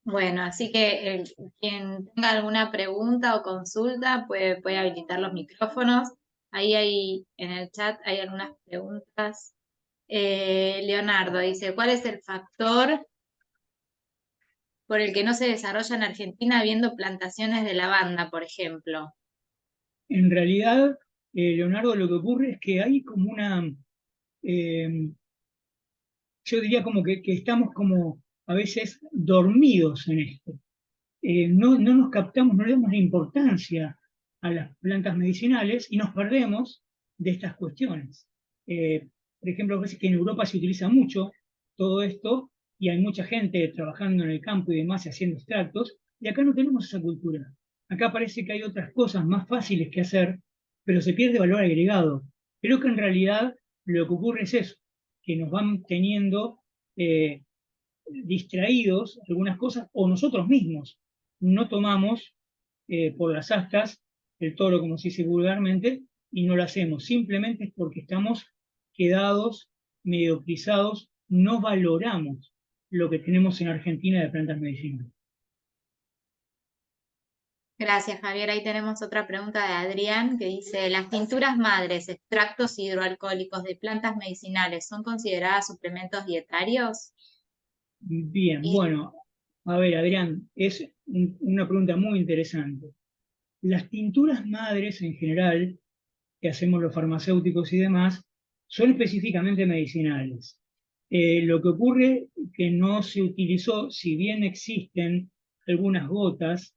Bueno, así que quien tenga alguna pregunta o consulta puede habilitar los micrófonos. Ahí hay, en el chat hay algunas preguntas. Leonardo dice, ¿cuál es el factor por el que no se desarrolla en Argentina habiendo plantaciones de lavanda, por ejemplo? En realidad, Leonardo, lo que ocurre es que hay como eh, yo diría como que estamos como a veces dormidos en esto. No nos captamos, no le damos la importancia a las plantas medicinales y nos perdemos de estas cuestiones. Por ejemplo, a veces que en Europa se utiliza mucho todo esto y hay mucha gente trabajando en el campo y demás y haciendo extractos, y acá no tenemos esa cultura. Acá parece que hay otras cosas más fáciles que hacer, pero se pierde valor agregado. Creo que en realidad lo que ocurre es eso, que nos van teniendo eh, distraídos algunas cosas o nosotros mismos no tomamos por las astas el toro, como se dice vulgarmente, y no lo hacemos. Simplemente es porque estamos quedados, mediocrizados, no valoramos lo que tenemos en Argentina de plantas medicinales. Gracias, Javier. Ahí tenemos otra pregunta de Adrián que dice, ¿las tinturas madres, extractos hidroalcohólicos de plantas medicinales son consideradas suplementos dietarios? Bien, Y bueno, a ver, Adrián, es una pregunta muy interesante. Las tinturas madres en general, que hacemos los farmacéuticos y demás, son específicamente medicinales. Lo que ocurre que no se utilizó, si bien existen algunas gotas,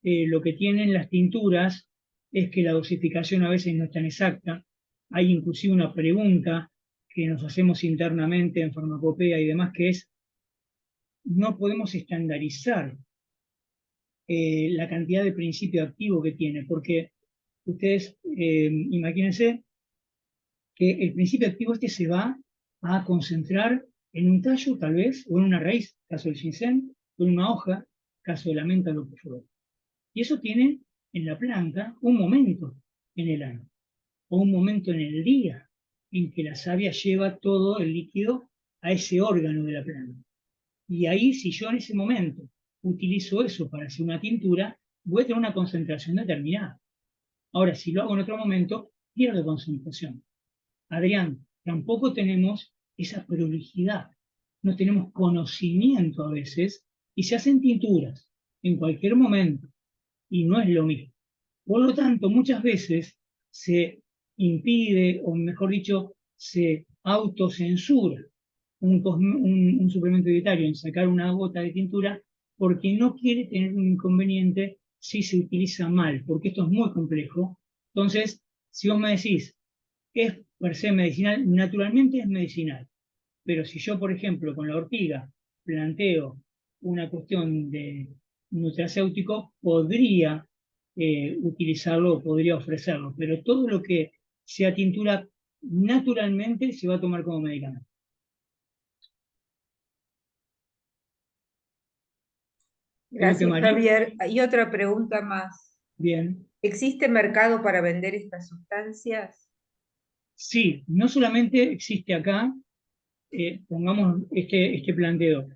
lo que tienen las tinturas es que la dosificación a veces no es tan exacta. Hay inclusive una pregunta que nos hacemos internamente en farmacopea y demás, que es, no podemos estandarizar la cantidad de principio activo que tiene, porque ustedes imagínense que el principio activo este se va a concentrar en un tallo, tal vez, o en una raíz, caso del ginseng, o en una hoja, caso de la menta, lo que fuera. Y eso tiene en la planta un momento en el año, o un momento en el día, en que la savia lleva todo el líquido a ese órgano de la planta. Y ahí, si yo en ese momento utilizo eso para hacer una tintura, voy a tener una concentración determinada. Ahora, si lo hago en otro momento, pierdo concentración. Adrián, tampoco tenemos esa prolijidad, no tenemos conocimiento a veces y se hacen tinturas en cualquier momento y no es lo mismo. Por lo tanto, muchas veces se impide, o mejor dicho, se autocensura un suplemento dietario en sacar una gota de tintura porque no quiere tener un inconveniente si se utiliza mal, porque esto es muy complejo. Entonces, si vos me decís, es per se medicinal, naturalmente es medicinal. Pero si yo, por ejemplo, con la ortiga planteo una cuestión de nutracéutico, podría utilizarlo o podría ofrecerlo. Pero todo lo que sea tintura naturalmente se va a tomar como medicamento. Creo que Gracias, María, Javier. Y otra pregunta más. bien. ¿Existe mercado para vender estas sustancias? Sí, no solamente existe acá, pongamos este planteo.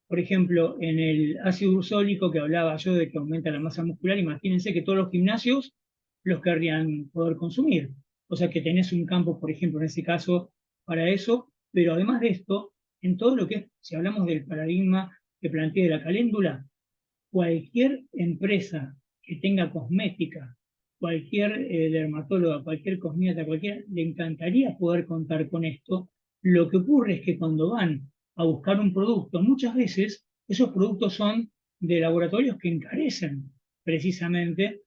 Por ejemplo, en el ácido ursólico que hablaba yo de que aumenta la masa muscular, imagínense que todos los gimnasios los querrían poder consumir. O sea que tenés un campo, por ejemplo, en ese caso, para eso, pero además de esto, en todo lo que es, si hablamos del paradigma que plantea la caléndula, cualquier empresa que tenga cosmética, cualquier dermatóloga, cualquier cosmética, cualquiera, le encantaría poder contar con esto. Lo que ocurre es que cuando van a buscar un producto, muchas veces esos productos son de laboratorios que encarecen precisamente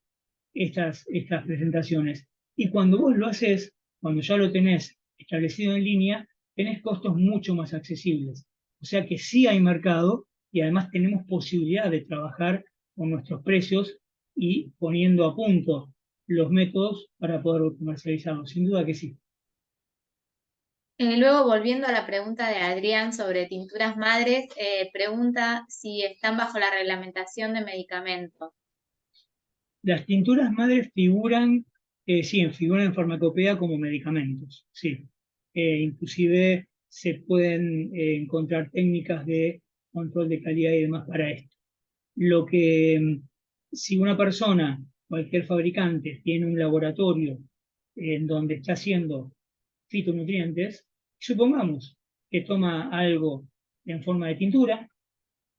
estas presentaciones. Y cuando vos lo haces, cuando ya lo tenés establecido en línea, tenés costos mucho más accesibles. O sea que sí hay mercado y además tenemos posibilidad de trabajar con nuestros precios y poniendo a punto los métodos para poder comercializarlos. Sin duda que sí. luego, volviendo a la pregunta de Adrián sobre tinturas madres, pregunta si están bajo la reglamentación de medicamentos. Las tinturas madres figuran, sí, figuran en farmacopea como medicamentos, sí. Inclusive se pueden encontrar técnicas de control de calidad y demás para esto. Lo que, si una persona, cualquier fabricante, tiene un laboratorio en donde está haciendo fitonutrientes, supongamos que toma algo en forma de tintura,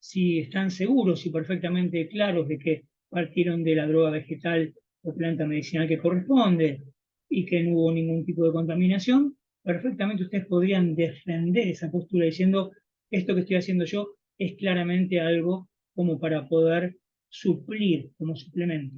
si están seguros y perfectamente claros de que partieron de la droga vegetal o planta medicinal que corresponde y que no hubo ningún tipo de contaminación, perfectamente ustedes podrían defender esa postura diciendo, esto que estoy haciendo yo es claramente algo como para poder suplir como suplemento.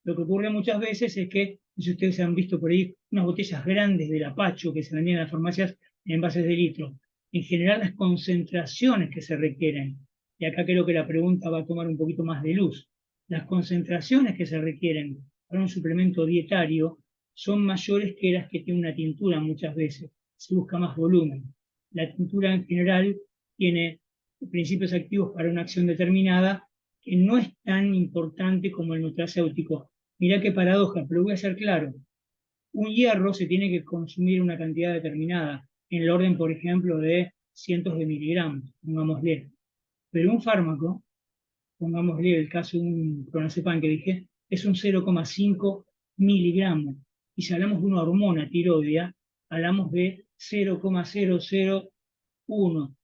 Lo que ocurre muchas veces es que, si ustedes han visto por ahí unas botellas grandes del Apacho que se vendían en las farmacias en envases de litro, en general las concentraciones que se requieren, y acá creo que la pregunta va a tomar un poquito más de luz, las concentraciones que se requieren para un suplemento dietario son mayores que las que tiene una tintura muchas veces, se busca más volumen. La tintura en general tiene principios activos para una acción determinada que no es tan importante como el nutracéutico. Mirá qué paradoja, pero voy a ser claro. Un hierro se tiene que consumir una cantidad determinada, en el orden, por ejemplo, de cientos de miligramos, pongámosle. Pero un fármaco, pongámosle el caso de un clonazepam que dije, es un 0,5 miligramos. Y si hablamos de una hormona tiroidea, hablamos de 0,001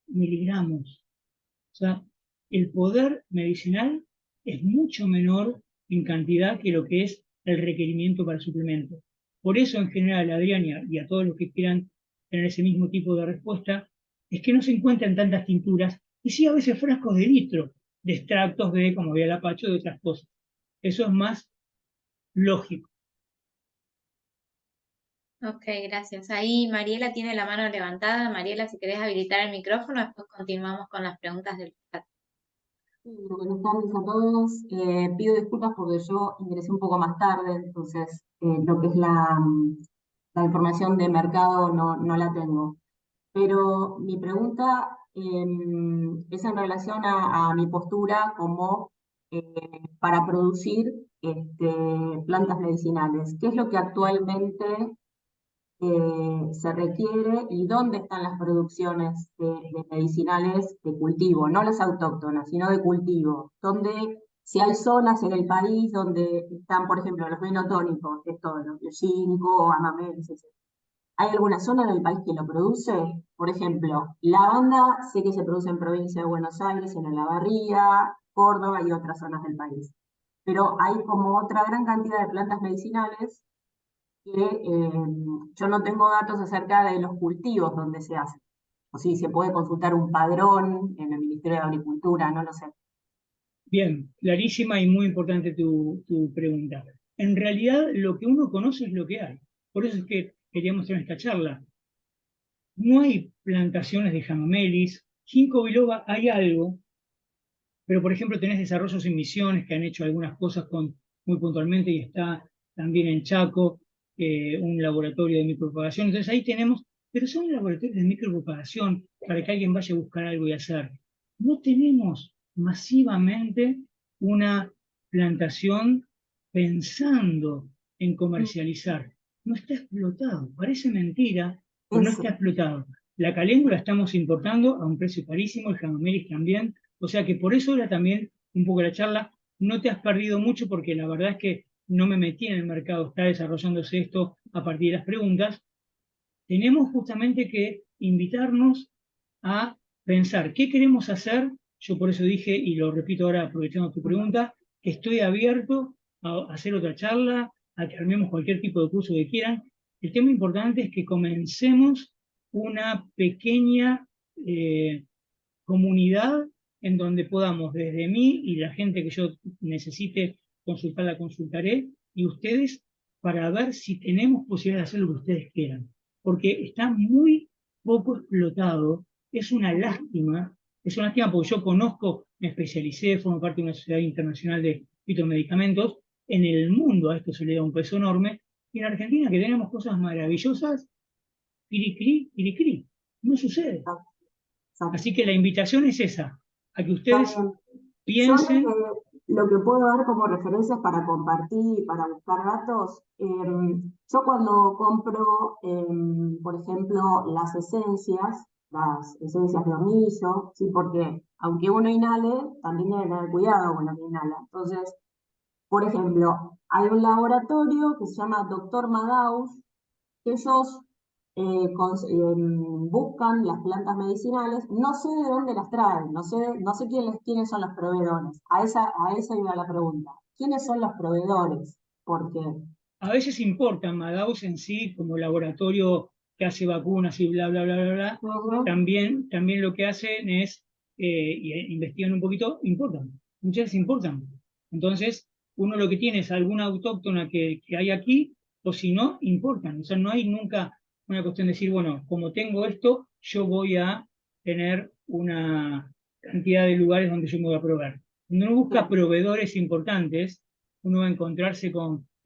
miligramos. O sea, el poder medicinal es mucho menor en cantidad que lo que es el requerimiento para el suplemento. Por eso, en general, Adrián, y a todos los que quieran tener ese mismo tipo de respuesta, es que no se encuentran tantas tinturas y sí a veces frascos de litro de extractos de, como había el apacho, de otras cosas. Eso es más lógico. Ok, gracias. Ahí Mariela tiene la mano levantada. Mariela, si querés habilitar el micrófono, después continuamos con las preguntas del chat. Buenas tardes a todos. Pido disculpas porque yo ingresé un poco más tarde, entonces lo que es la información de mercado no la tengo. Pero mi pregunta es en relación a mi postura como para producir plantas medicinales. ¿Qué es lo que actualmente se requiere y dónde están las producciones de medicinales de cultivo, no las autóctonas, sino de cultivo? Donde, si hay zonas en el país donde están, por ejemplo, los venotónicos, que es todo, los biogínico, amamelis, etc. ¿Hay alguna zona del país que lo produce? Por ejemplo, lavanda sé que se produce en provincia de Buenos Aires, en Olavarría, Córdoba y otras zonas del país. Pero hay como otra gran cantidad de plantas medicinales que yo no tengo datos acerca de los cultivos donde se hace. O si se puede consultar un padrón en el Ministerio de Agricultura, no lo sé. Bien, clarísima y muy importante tu pregunta. En realidad, lo que uno conoce es lo que hay. Por eso es que queríamos tener esta charla. No hay plantaciones de jamamelis. Ginkgo biloba hay algo, pero por ejemplo tenés desarrollos en Misiones que han hecho algunas cosas muy puntualmente y está también en Chaco un laboratorio de micropropagación. Entonces ahí tenemos, pero son laboratorios de micropropagación para que alguien vaya a buscar algo y hacer. No tenemos masivamente una plantación pensando en comercializar. No está explotado. Parece mentira, pero no está explotado. La caléndula estamos importando a un precio carísimo, el jamamelis también. O sea que por eso era también un poco la charla. No te has perdido mucho porque la verdad es que no me metí en el mercado, está desarrollándose esto a partir de las preguntas. Tenemos justamente que invitarnos a pensar qué queremos hacer. Yo por eso dije, y lo repito ahora aprovechando tu pregunta, que estoy abierto a hacer otra charla, a que armemos cualquier tipo de curso que quieran. El tema importante es que comencemos una pequeña comunidad en donde podamos, desde mí y la gente que yo necesite consultar, la consultaré, y ustedes, para ver si tenemos posibilidad de hacer lo que ustedes quieran. Porque está muy poco explotado, es una lástima porque yo conozco, me especialicé, formo parte de una sociedad internacional de fitomedicamentos, en el mundo a esto se le da un peso enorme, y en Argentina que tenemos cosas maravillosas, cri, no sucede. Así que la invitación es esa, a que ustedes Yo piensen. lo que puedo dar como referencias para compartir, para buscar datos, yo cuando compro, por ejemplo, las esencias de hornillo, ¿sí? Porque aunque uno inhale, también debe tener cuidado con lo que inhala. Entonces, por ejemplo, hay un laboratorio que se llama Dr. Madaus, que ellos buscan las plantas medicinales, no sé de dónde las traen, no sé quiénes son los proveedores. A esa iba la pregunta. ¿Quiénes son los proveedores? Porque, A veces importan, Madaus en sí, como laboratorio que hace vacunas y bla, bla, bla, bla, bla, ujú, también lo que hacen es, investigan un poquito, importan. Muchas veces importan. Entonces, uno lo que tiene es alguna autóctona que hay aquí, o si no, importan. O sea, no hay nunca una cuestión de decir, bueno, como tengo esto, yo voy a tener una cantidad de lugares donde yo me voy a proveer. Cuando uno busca claro, proveedores importantes, uno va a encontrarse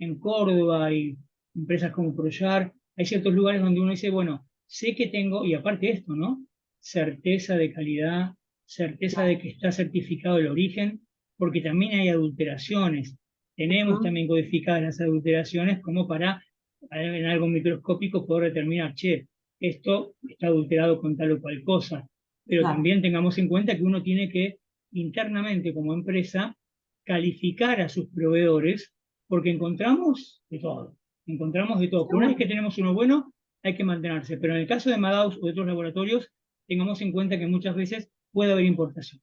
en Córdoba y empresas como Proyar, hay ciertos lugares donde uno dice, bueno, sé que tengo, y aparte esto, ¿no? Certeza de calidad, certeza de claro, que está certificado el origen, porque también hay adulteraciones. Tenemos ujú, también codificadas las adulteraciones como para, en algo microscópico, poder determinar, che, esto está adulterado con tal o cual cosa. Pero claro. también tengamos en cuenta que uno tiene que internamente como empresa calificar a sus proveedores porque encontramos de todo. Pero una vez Seguro. que tenemos uno bueno, hay que mantenerse. Pero en el caso de Madaus o de otros laboratorios, tengamos en cuenta que muchas veces puede haber importación.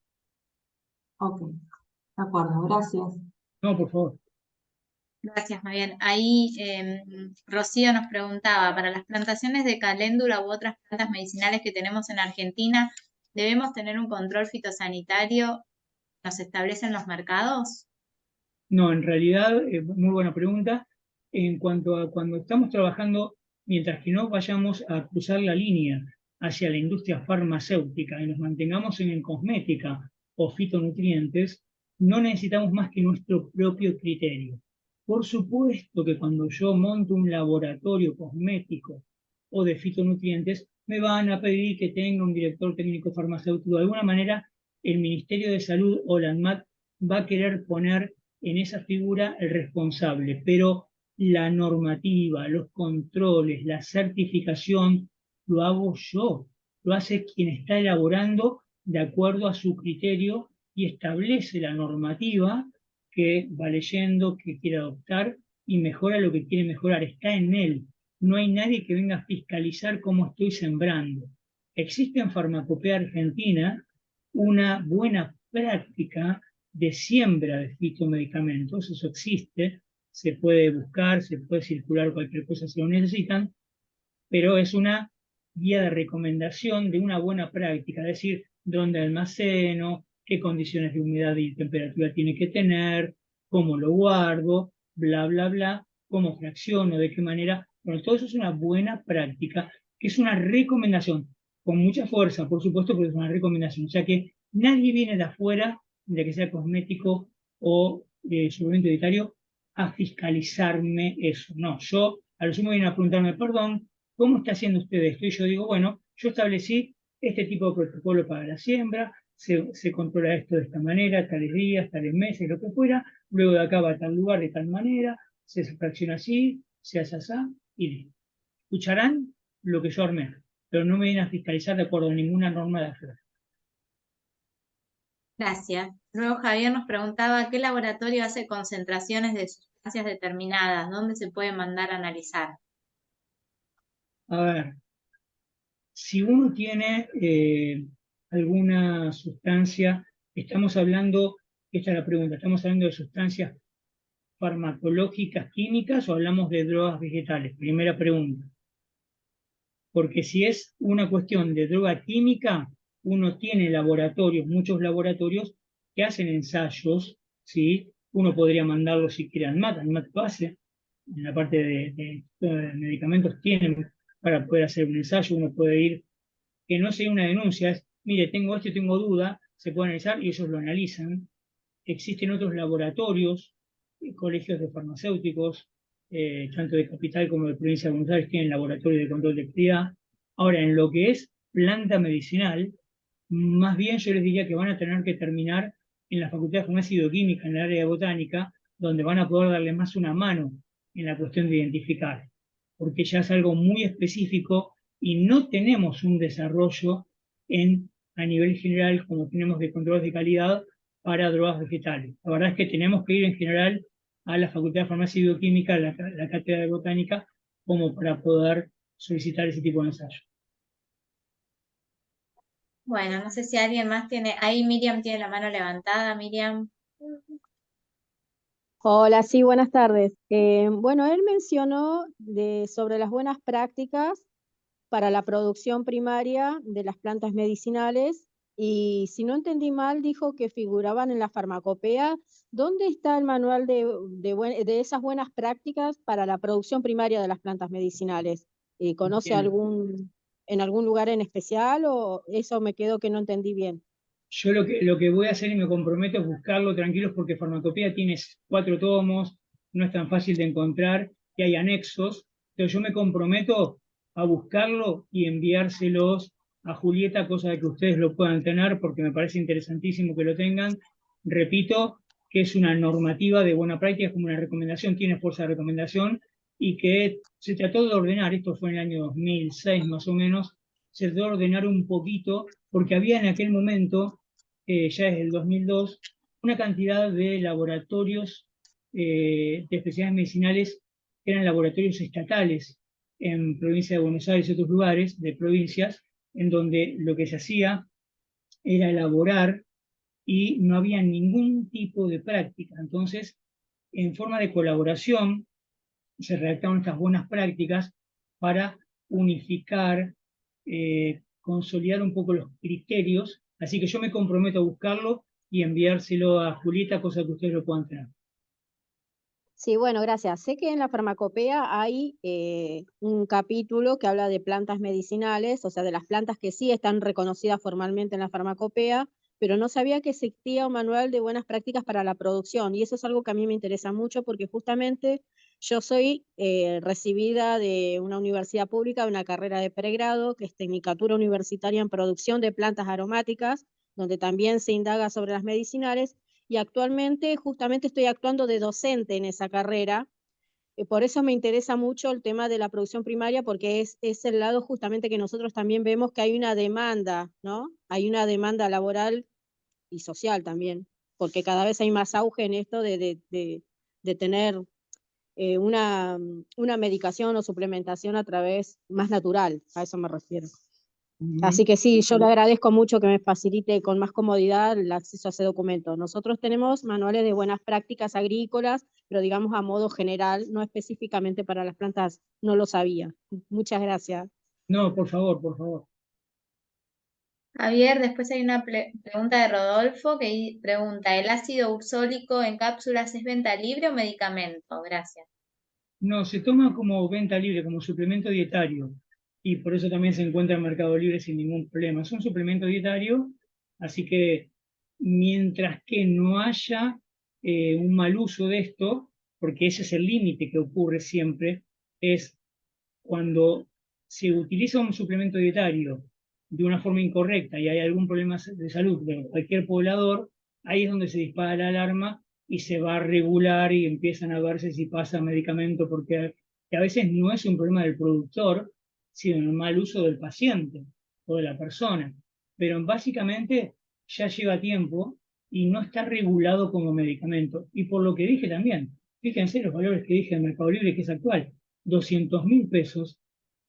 Ok, de acuerdo, gracias. No, por favor. Gracias, María. Ahí Rocío nos preguntaba, para las plantaciones de caléndula u otras plantas medicinales que tenemos en Argentina, ¿debemos tener un control fitosanitario? ¿Nos establecen los mercados? No, en realidad, muy buena pregunta. En cuanto a cuando estamos trabajando, mientras que no vayamos a cruzar la línea hacia la industria farmacéutica y nos mantengamos en cosmética o fitonutrientes, no necesitamos más que nuestro propio criterio. Por supuesto que cuando yo monto un laboratorio cosmético o de fitonutrientes, me van a pedir que tenga un director técnico farmacéutico. De alguna manera, el Ministerio de Salud o la ANMAT va a querer poner en esa figura el responsable, pero la normativa, los controles, la certificación, lo hago yo, lo hace quien está elaborando de acuerdo a su criterio y establece la normativa que va leyendo, que quiere adoptar y mejora lo que quiere mejorar. Está en él. No hay nadie que venga a fiscalizar cómo estoy sembrando. Existe en Farmacopea Argentina una buena práctica de siembra de fitomedicamentos, eso existe, se puede buscar, se puede circular cualquier cosa si lo necesitan, pero es una guía de recomendación de una buena práctica, es decir, dónde almaceno, qué condiciones de humedad y temperatura tiene que tener, cómo lo guardo, bla, bla, bla, cómo fracciono, de qué manera. Bueno, todo eso es una buena práctica, que es una recomendación, con mucha fuerza, por supuesto, pero es una recomendación. O sea que nadie viene de afuera, de que sea cosmético o suplemento dietario, a fiscalizarme eso. No, yo a lo sumo vienen a preguntarme, perdón, ¿cómo está haciendo usted esto? Y yo digo, bueno, yo establecí este tipo de protocolo para la siembra, se controla esto de esta manera, tales días, tales meses, lo que fuera, luego de acá va a tal lugar de tal manera, se fracciona así, se hace así, y listo. Escucharán lo que yo armé, pero no me vienen a fiscalizar de acuerdo a ninguna norma de afuera. Gracias. Luego Javier nos preguntaba, ¿qué laboratorio hace concentraciones de sustancias determinadas? ¿Dónde se puede mandar a analizar? A ver, si uno tiene alguna sustancia, estamos hablando, esta es la pregunta, estamos hablando de sustancias farmacológicas químicas o hablamos de drogas vegetales? Primera pregunta. Porque si es una cuestión de droga química, uno tiene laboratorios, muchos laboratorios que hacen ensayos, ¿sí? Uno podría mandarlo si quiere al ANMAT lo hace, en la parte de medicamentos tienen para poder hacer un ensayo, uno puede ir, que no sea una denuncia, es, mire, tengo esto y tengo duda, se puede analizar y ellos lo analizan. Existen otros laboratorios, colegios de farmacéuticos, tanto de Capital como de Provincia de Buenos Aires, tienen laboratorios de control de calidad. Ahora, en lo que es planta medicinal, más bien yo les diría que van a tener que terminar en la Facultad de Farmacia y Bioquímica, en el área de botánica, donde van a poder darle más una mano en la cuestión de identificar, porque ya es algo muy específico y no tenemos un desarrollo a nivel general como tenemos de control de calidad para drogas vegetales. La verdad es que tenemos que ir en general a la Facultad de Farmacia y Bioquímica, a la Cátedra de Botánica, como para poder solicitar ese tipo de ensayo. Bueno, no sé si alguien más tiene, ahí Miriam tiene la mano levantada, Miriam. Hola, sí, buenas tardes. Bueno, él mencionó sobre las buenas prácticas para la producción primaria de las plantas medicinales y si no entendí mal, dijo que figuraban en la farmacopea. ¿Dónde está el manual de esas buenas prácticas para la producción primaria de las plantas medicinales? ¿Conoce Bien. en algún lugar en especial o eso me quedó que no entendí bien? Yo lo que voy a hacer y me comprometo es buscarlo tranquilos porque Farmacopea tiene 4 tomos, no es tan fácil de encontrar y hay anexos. Entonces yo me comprometo a buscarlo y enviárselos a Julieta, cosa de que ustedes lo puedan tener porque me parece interesantísimo que lo tengan. Repito que es una normativa de buena práctica, es como una recomendación, tiene fuerza de recomendación y que se trató de ordenar, esto fue en el año 2006 más o menos, se trató de ordenar un poquito porque había en aquel momento ya desde el 2002, una cantidad de laboratorios de especialidades medicinales que eran laboratorios estatales en provincia de Buenos Aires y otros lugares de provincias, en donde lo que se hacía era elaborar y no había ningún tipo de práctica. Entonces, en forma de colaboración, se redactaron estas buenas prácticas para unificar, consolidar un poco los criterios. Así que yo me comprometo a buscarlo y enviárselo a Julieta, cosa que ustedes lo puedan tener. Sí, bueno, gracias. Sé que en la farmacopea hay un capítulo que habla de plantas medicinales, o sea, de las plantas que sí están reconocidas formalmente en la farmacopea, pero no sabía que existía un manual de buenas prácticas para la producción. Y eso es algo que a mí me interesa mucho porque justamente yo soy recibida de una universidad pública, de una carrera de pregrado, que es Tecnicatura Universitaria en Producción de Plantas Aromáticas, donde también se indaga sobre las medicinales y actualmente justamente estoy actuando de docente en esa carrera. Por eso me interesa mucho el tema de la producción primaria, porque es el lado justamente que nosotros también vemos que hay una demanda, ¿no? Hay una demanda laboral y social también, porque cada vez hay más auge en esto de tener una medicación o suplementación a través más natural, a eso me refiero. Así que sí, yo le agradezco mucho que me facilite con más comodidad el acceso a ese documento. Nosotros tenemos manuales de buenas prácticas agrícolas, pero digamos a modo general, no específicamente para las plantas, no lo sabía. Muchas gracias. No, por favor, por favor. Javier, después hay una pregunta de Rodolfo que pregunta, ¿el ácido ursólico en cápsulas es venta libre o medicamento? Gracias. No, se toma como venta libre, como suplemento dietario, y por eso también se encuentra en Mercado Libre sin ningún problema. Es un suplemento dietario, así que mientras que no haya un mal uso de esto, porque ese es el límite que ocurre siempre, es cuando se utiliza un suplemento dietario de una forma incorrecta y hay algún problema de salud de cualquier poblador, ahí es donde se dispara la alarma y se va a regular y empiezan a verse si pasa medicamento, porque a veces no es un problema del productor, sino el mal uso del paciente o de la persona. Pero básicamente ya lleva tiempo y no está regulado como medicamento. Y por lo que dije también, fíjense los valores que dije en Mercado Libre, que es actual, 200.000 pesos.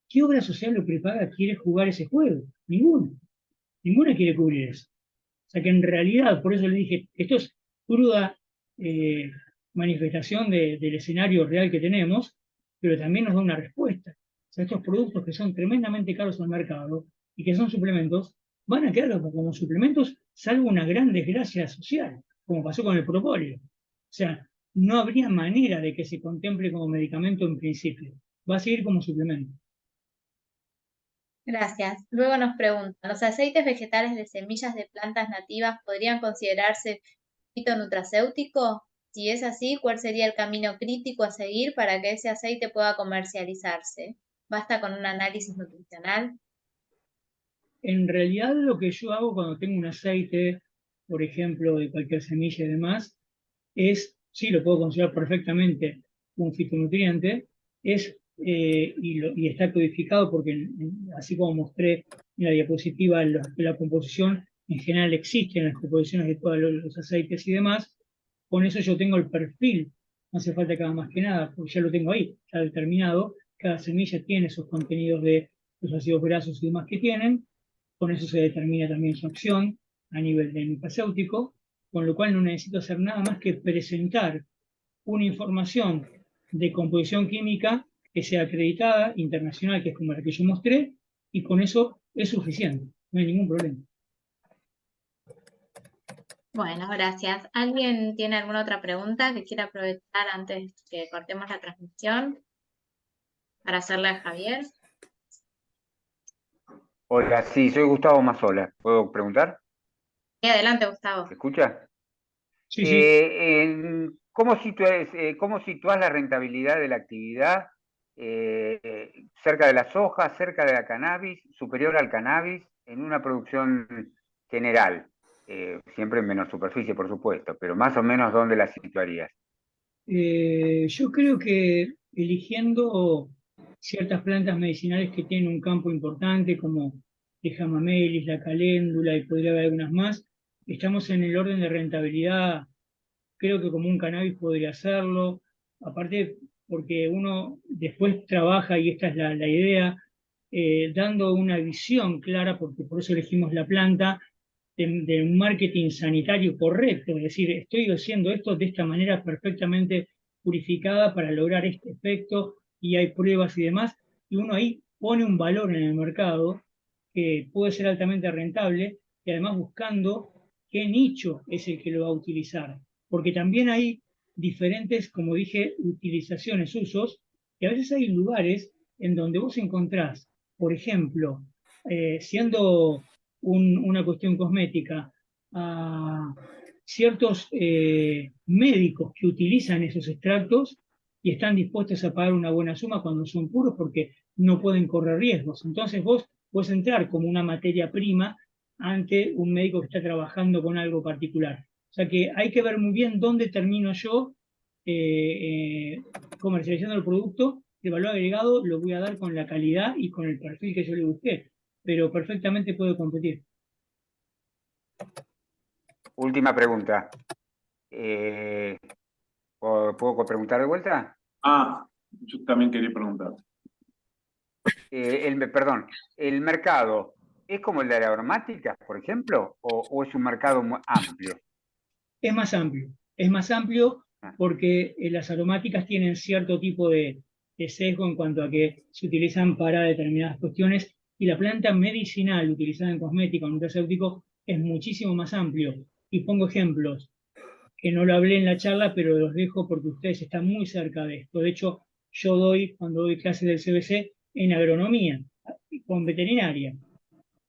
¿Qué obra social o prepaga quiere jugar ese juego? Ninguna. Ninguna quiere cubrir eso. O sea que en realidad, por eso le dije, esto es cruda manifestación del escenario real que tenemos, pero también nos da una respuesta. O sea, estos productos que son tremendamente caros en el mercado y que son suplementos, van a quedar como suplementos salvo una gran desgracia social, como pasó con el propóleo. O sea, no habría manera de que se contemple como medicamento en principio. Va a seguir como suplemento. Gracias. Luego nos preguntan, ¿los aceites vegetales de semillas de plantas nativas podrían considerarse fitonutracéutico? Si es así, ¿cuál sería el camino crítico a seguir para que ese aceite pueda comercializarse? ¿Basta con un análisis nutricional? En realidad lo que yo hago cuando tengo un aceite, por ejemplo, de cualquier semilla y demás, es, sí lo puedo considerar perfectamente un fitonutriente, y está codificado porque así como mostré en la diapositiva, la composición en general existe en las composiciones de todos los aceites y demás, con eso yo tengo el perfil, no hace falta que haga más que nada, porque ya lo tengo ahí, ya determinado, cada semilla tiene esos contenidos de los ácidos grasos y demás que tienen, con eso se determina también su acción a nivel de nutracéutico, con lo cual no necesito hacer nada más que presentar una información de composición química que sea acreditada, internacional, que es como la que yo mostré, y con eso es suficiente, no hay ningún problema. Bueno, gracias. ¿Alguien tiene alguna otra pregunta que quiera aprovechar antes que cortemos la transmisión para hacerle a Javier? Hola, sí, soy Gustavo Mazzola. ¿Puedo preguntar? Sí, adelante, Gustavo. ¿Se escucha? Sí, sí. ¿Cómo situás la rentabilidad de la actividad cerca de la soja, cerca de la cannabis, superior al cannabis, en una producción general? Siempre en menor superficie, por supuesto, pero más o menos ¿dónde la situarías? Yo creo que eligiendo ciertas plantas medicinales que tienen un campo importante, como el jamamelis, la caléndula y podría haber algunas más, estamos en el orden de rentabilidad. Creo que como un cannabis podría hacerlo, aparte porque uno después trabaja, y esta es la idea, dando una visión clara, porque por eso elegimos la planta, de un marketing sanitario correcto, es decir, estoy haciendo esto de esta manera perfectamente purificada para lograr este efecto, y hay pruebas y demás, y uno ahí pone un valor en el mercado que puede ser altamente rentable, y además buscando qué nicho es el que lo va a utilizar, porque también hay diferentes, como dije, utilizaciones, usos, y a veces hay lugares en donde vos encontrás, por ejemplo, siendo una cuestión cosmética, a ciertos médicos que utilizan esos extractos y están dispuestos a pagar una buena suma cuando son puros porque no pueden correr riesgos. Entonces vos puedes entrar como una materia prima ante un médico que está trabajando con algo particular. O sea que hay que ver muy bien dónde termino yo comercializando el producto. El valor agregado lo voy a dar con la calidad y con el perfil que yo le busqué, pero perfectamente puedo competir. Última pregunta. ¿Puedo preguntar de vuelta? Yo también quería preguntar. Perdón, ¿el mercado es como el de la aromática, por ejemplo, o es un mercado amplio? Es más amplio Ah, porque las aromáticas tienen cierto tipo de sesgo en cuanto a que se utilizan para determinadas cuestiones, y la planta medicinal utilizada en cosmética o nutracéutico es muchísimo más amplio. Y pongo ejemplos que no lo hablé en la charla, pero los dejo porque ustedes están muy cerca de esto. De hecho, yo cuando doy clases del CBC, en agronomía, con veterinaria.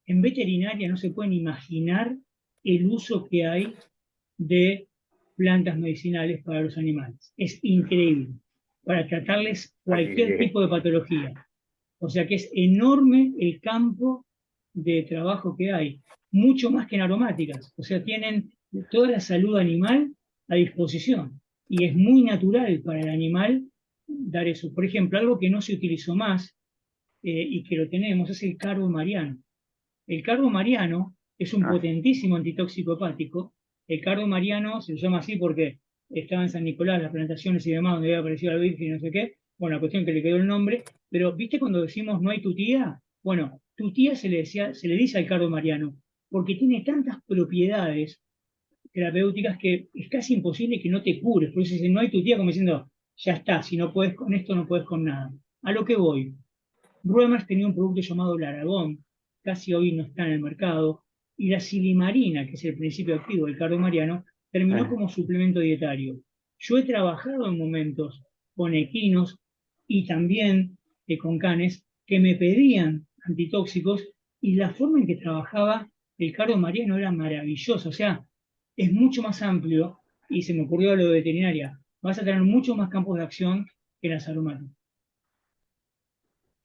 En veterinaria no se pueden imaginar el uso que hay de plantas medicinales para los animales. Es increíble, para tratarles así cualquier que, tipo de patología. O sea que es enorme el campo de trabajo que hay, mucho más que en aromáticas. O sea, tienen toda la salud animal a disposición, y es muy natural para el animal dar eso. Por ejemplo, algo que no se utilizó más y que lo tenemos es el carbo mariano. El carbo mariano es un ah, potentísimo antitóxico hepático. El carbo mariano se llama así porque estaba en San Nicolás, las plantaciones y demás, donde había aparecido la Virgen y no sé qué. Bueno, la cuestión que le quedó el nombre. Pero, ¿viste cuando decimos no hay tu tía? Bueno, tu tía se le dice al carbo mariano, porque tiene tantas propiedades terapéuticas que es casi imposible que no te cures. Por eso dice, no hay tu tía, como diciendo, ya está, si no puedes con esto, no puedes con nada. A lo que voy. Ruemers tenía un producto llamado Laragón, casi hoy no está en el mercado, y la silimarina, que es el principio activo del cardo mariano, terminó ah. como suplemento dietario. Yo he trabajado en momentos con equinos y también con canes que me pedían antitóxicos, y la forma en que trabajaba el cardo mariano era maravillosa. O sea, es mucho más amplio, y se me ocurrió lo de veterinaria. Vas a tener muchos más campos de acción que las aromáticas.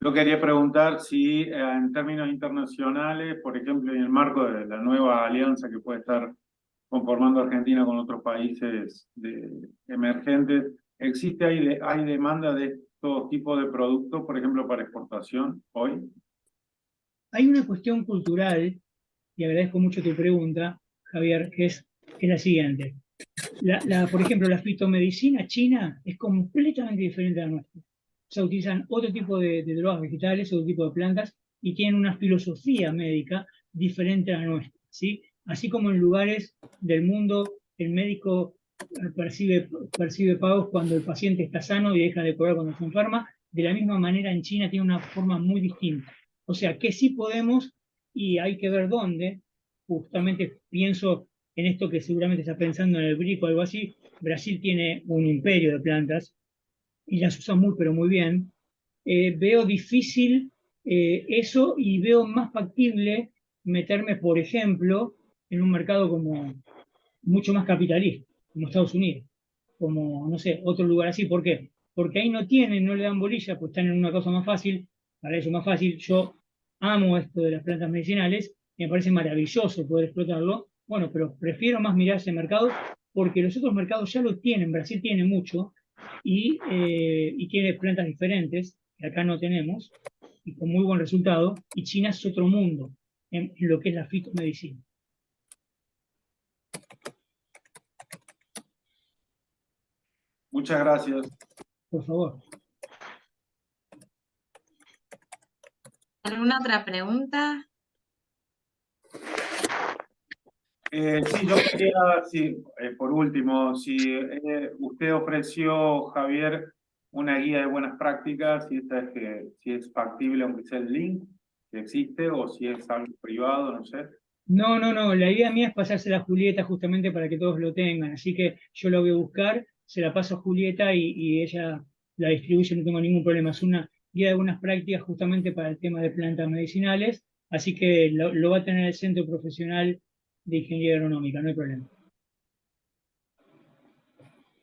Yo quería preguntar si en términos internacionales, por ejemplo, en el marco de la nueva alianza que puede estar conformando Argentina con otros países emergentes, hay demanda de todo tipo de productos, por ejemplo, para exportación hoy? Hay una cuestión cultural, y agradezco mucho tu pregunta, Javier, que es la siguiente. Por ejemplo, la fitomedicina china es completamente diferente a la nuestra. sea, utilizan otro tipo de drogas vegetales, otro tipo de plantas, y tienen una filosofía médica diferente a la nuestra, ¿sí? Así como en lugares del mundo el médico percibe pagos cuando el paciente está sano y deja de cobrar cuando se enferma, de la misma manera en China tiene una forma muy distinta. O sea, que sí podemos, y hay que ver dónde. Justamente pienso en esto que seguramente está pensando en el BRIC o algo así. Brasil tiene un imperio de plantas y las usa muy, pero muy bien. Veo difícil eso y veo más factible meterme, por ejemplo, en un mercado como mucho más capitalista, como Estados Unidos, como, no sé, otro lugar así. ¿Por qué? Porque ahí no le dan bolilla, pues están en una cosa más fácil, para eso más fácil. Yo amo esto de las plantas medicinales, me parece maravilloso poder explotarlo. Bueno, pero prefiero más mirar ese mercado porque los otros mercados ya lo tienen, Brasil tiene mucho y tiene plantas diferentes que acá no tenemos y con muy buen resultado, y China es otro mundo en lo que es la fitomedicina. Muchas gracias. Por favor. ¿Alguna otra pregunta? Sí, yo quería, sí, por último, si usted ofreció, Javier, una guía de buenas prácticas, si esta es si es factible, aunque sea el link, que existe, o si es algo privado, no sé. No, no, no, la idea mía es pasársela a Julieta justamente para que todos lo tengan, así que yo lo voy a buscar, se la paso a Julieta y ella la distribuye, no tengo ningún problema. Es una guía de buenas prácticas justamente para el tema de plantas medicinales, así que lo va a tener el Centro Profesional de Ingeniería Agronómica, no hay problema.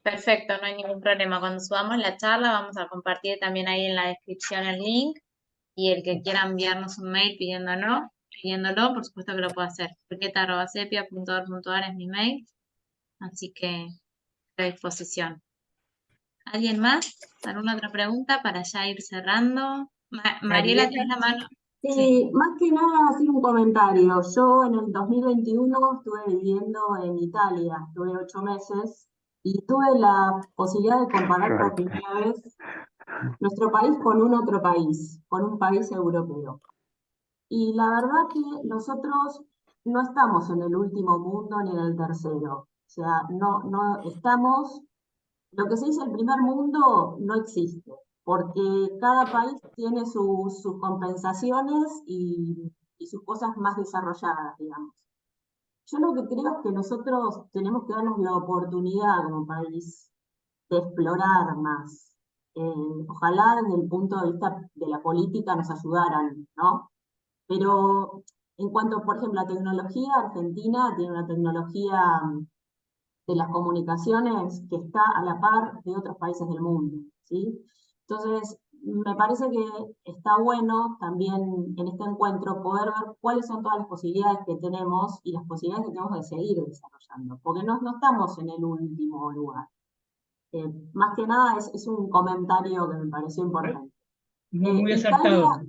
Perfecto, no hay ningún problema. Cuando subamos la charla vamos a compartir también ahí en la descripción el link y el que quiera enviarnos un mail pidiéndolo, por supuesto que lo puede hacer. Julieta@sepia.org.ar es mi mail, así que a disposición. ¿Alguien más? ¿Alguna otra pregunta para ya ir cerrando? Mariela, ¿tienes la mano? Sí. Sí, más que nada así un comentario. Yo en el 2021 estuve viviendo en Italia, estuve 8 meses y tuve la posibilidad de comparar por primera vez nuestro país con un otro país, con un país europeo. Y la verdad que nosotros no estamos en el último mundo ni en el tercero. O sea, no estamos, lo que se dice el primer mundo no existe, porque cada país tiene sus compensaciones y sus cosas más desarrolladas, digamos. Yo lo que creo es que nosotros tenemos que darnos la oportunidad como país de explorar más. Ojalá desde el punto de vista de la política nos ayudaran, ¿no? Pero en cuanto, por ejemplo, a tecnología, Argentina tiene una tecnología de las comunicaciones que está a la par de otros países del mundo, ¿sí? Entonces, me parece que está bueno también en este encuentro poder ver cuáles son todas las posibilidades que tenemos y las posibilidades que tenemos de seguir desarrollando, porque no estamos en el último lugar. Más que nada es un comentario que me pareció importante. Muy Italia, acertado.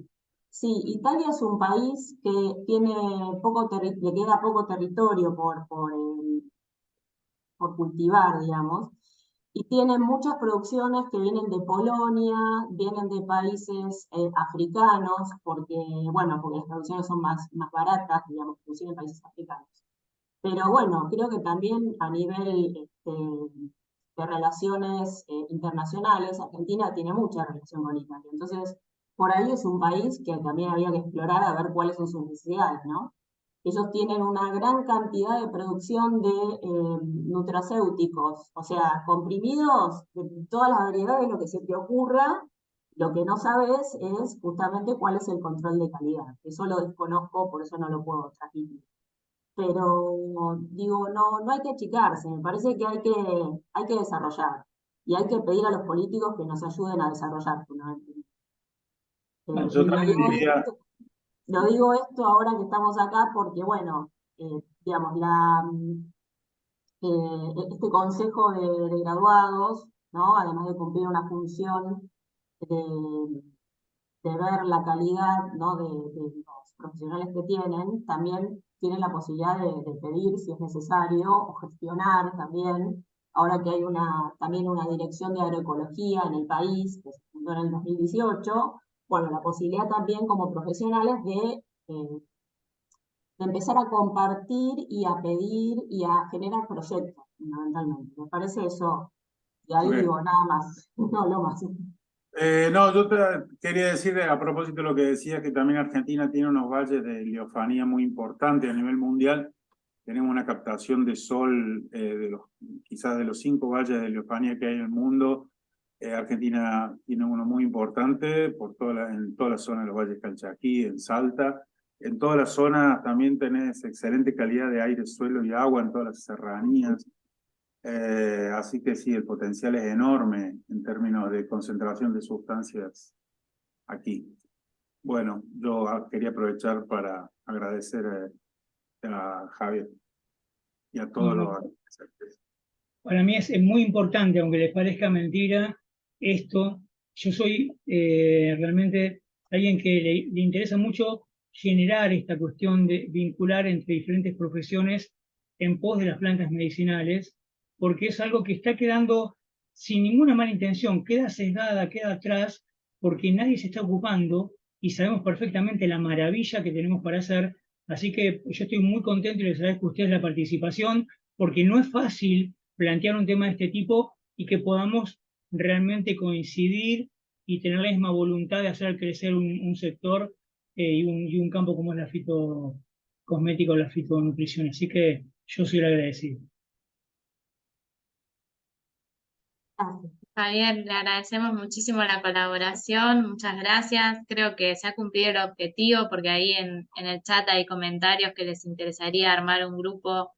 sí, Italia es un país que tiene le queda poco territorio por cultivar, digamos, y tiene muchas producciones que vienen de Polonia, vienen de países africanos, porque las producciones son más baratas, digamos, inclusive en países africanos. Pero bueno, creo que también a nivel de relaciones internacionales, Argentina tiene mucha relación con Italia. Entonces, por ahí es un país que también había que explorar a ver cuáles son sus necesidades, ¿no? Ellos tienen una gran cantidad de producción de nutracéuticos, o sea, comprimidos de todas las variedades, lo que se te ocurra. Lo que no sabes es justamente cuál es el control de calidad. Eso lo desconozco, por eso no lo puedo transmitir. Pero digo, no hay que achicarse, me parece que hay que desarrollar y hay que pedir a los políticos que nos ayuden a desarrollar fundamentalmente. Yo Y también diría, lo digo esto ahora que estamos acá porque, bueno, digamos, este consejo de graduados, ¿no? Además de cumplir una función de ver la calidad, ¿no? de los profesionales que tienen, también tienen la posibilidad de pedir si es necesario o gestionar también. Ahora que hay también una dirección de agroecología en el país, que se fundó presentó en el 2018, bueno, la posibilidad también como profesionales de empezar a compartir y a pedir y a generar proyectos, fundamentalmente. Me parece eso, y ahí Ok. digo, nada más, no lo más. No, yo quería decir a propósito de lo que decías, que también Argentina tiene unos valles de heliofanía muy importantes a nivel mundial. Tenemos una captación de sol quizás de los 5 valles de heliofanía que hay en el mundo. Argentina tiene uno muy importante en toda la zona de los valles Calchaquí, en Salta. En toda la zona también tenés excelente calidad de aire, suelo y agua en todas las serranías. Así que sí, el potencial es enorme en términos de concentración de sustancias aquí. Bueno, yo quería aprovechar para agradecer a Javier y a todos los asistentes. Para mí es muy importante, aunque les parezca mentira, esto. Yo soy realmente alguien que le interesa mucho generar esta cuestión de vincular entre diferentes profesiones en pos de las plantas medicinales, porque es algo que está quedando sin ninguna mala intención, queda sesgada, queda atrás, porque nadie se está ocupando y sabemos perfectamente la maravilla que tenemos para hacer. Así que yo estoy muy contento y les agradezco a ustedes la participación, porque no es fácil plantear un tema de este tipo y que podamos realmente coincidir y tener la misma voluntad de hacer crecer un sector y un campo como es la fitocosmética o la fitonutrición. Así que yo soy el agradecido. Javier, le agradecemos muchísimo la colaboración, muchas gracias. Creo que se ha cumplido el objetivo porque ahí en el chat hay comentarios que les interesaría armar un grupo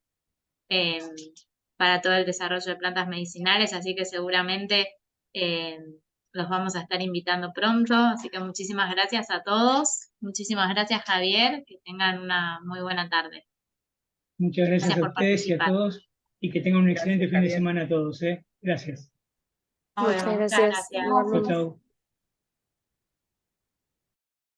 para todo el desarrollo de plantas medicinales, así que seguramente los vamos a estar invitando pronto. Así que muchísimas gracias a todos. Muchísimas gracias, Javier. Que tengan una muy buena tarde. Muchas gracias Gracias a por ustedes y a participar. todos y que tengan un Gracias, excelente fin de Javier. semana a todos. Gracias. Nos vemos. Muchas gracias. Chau, chau.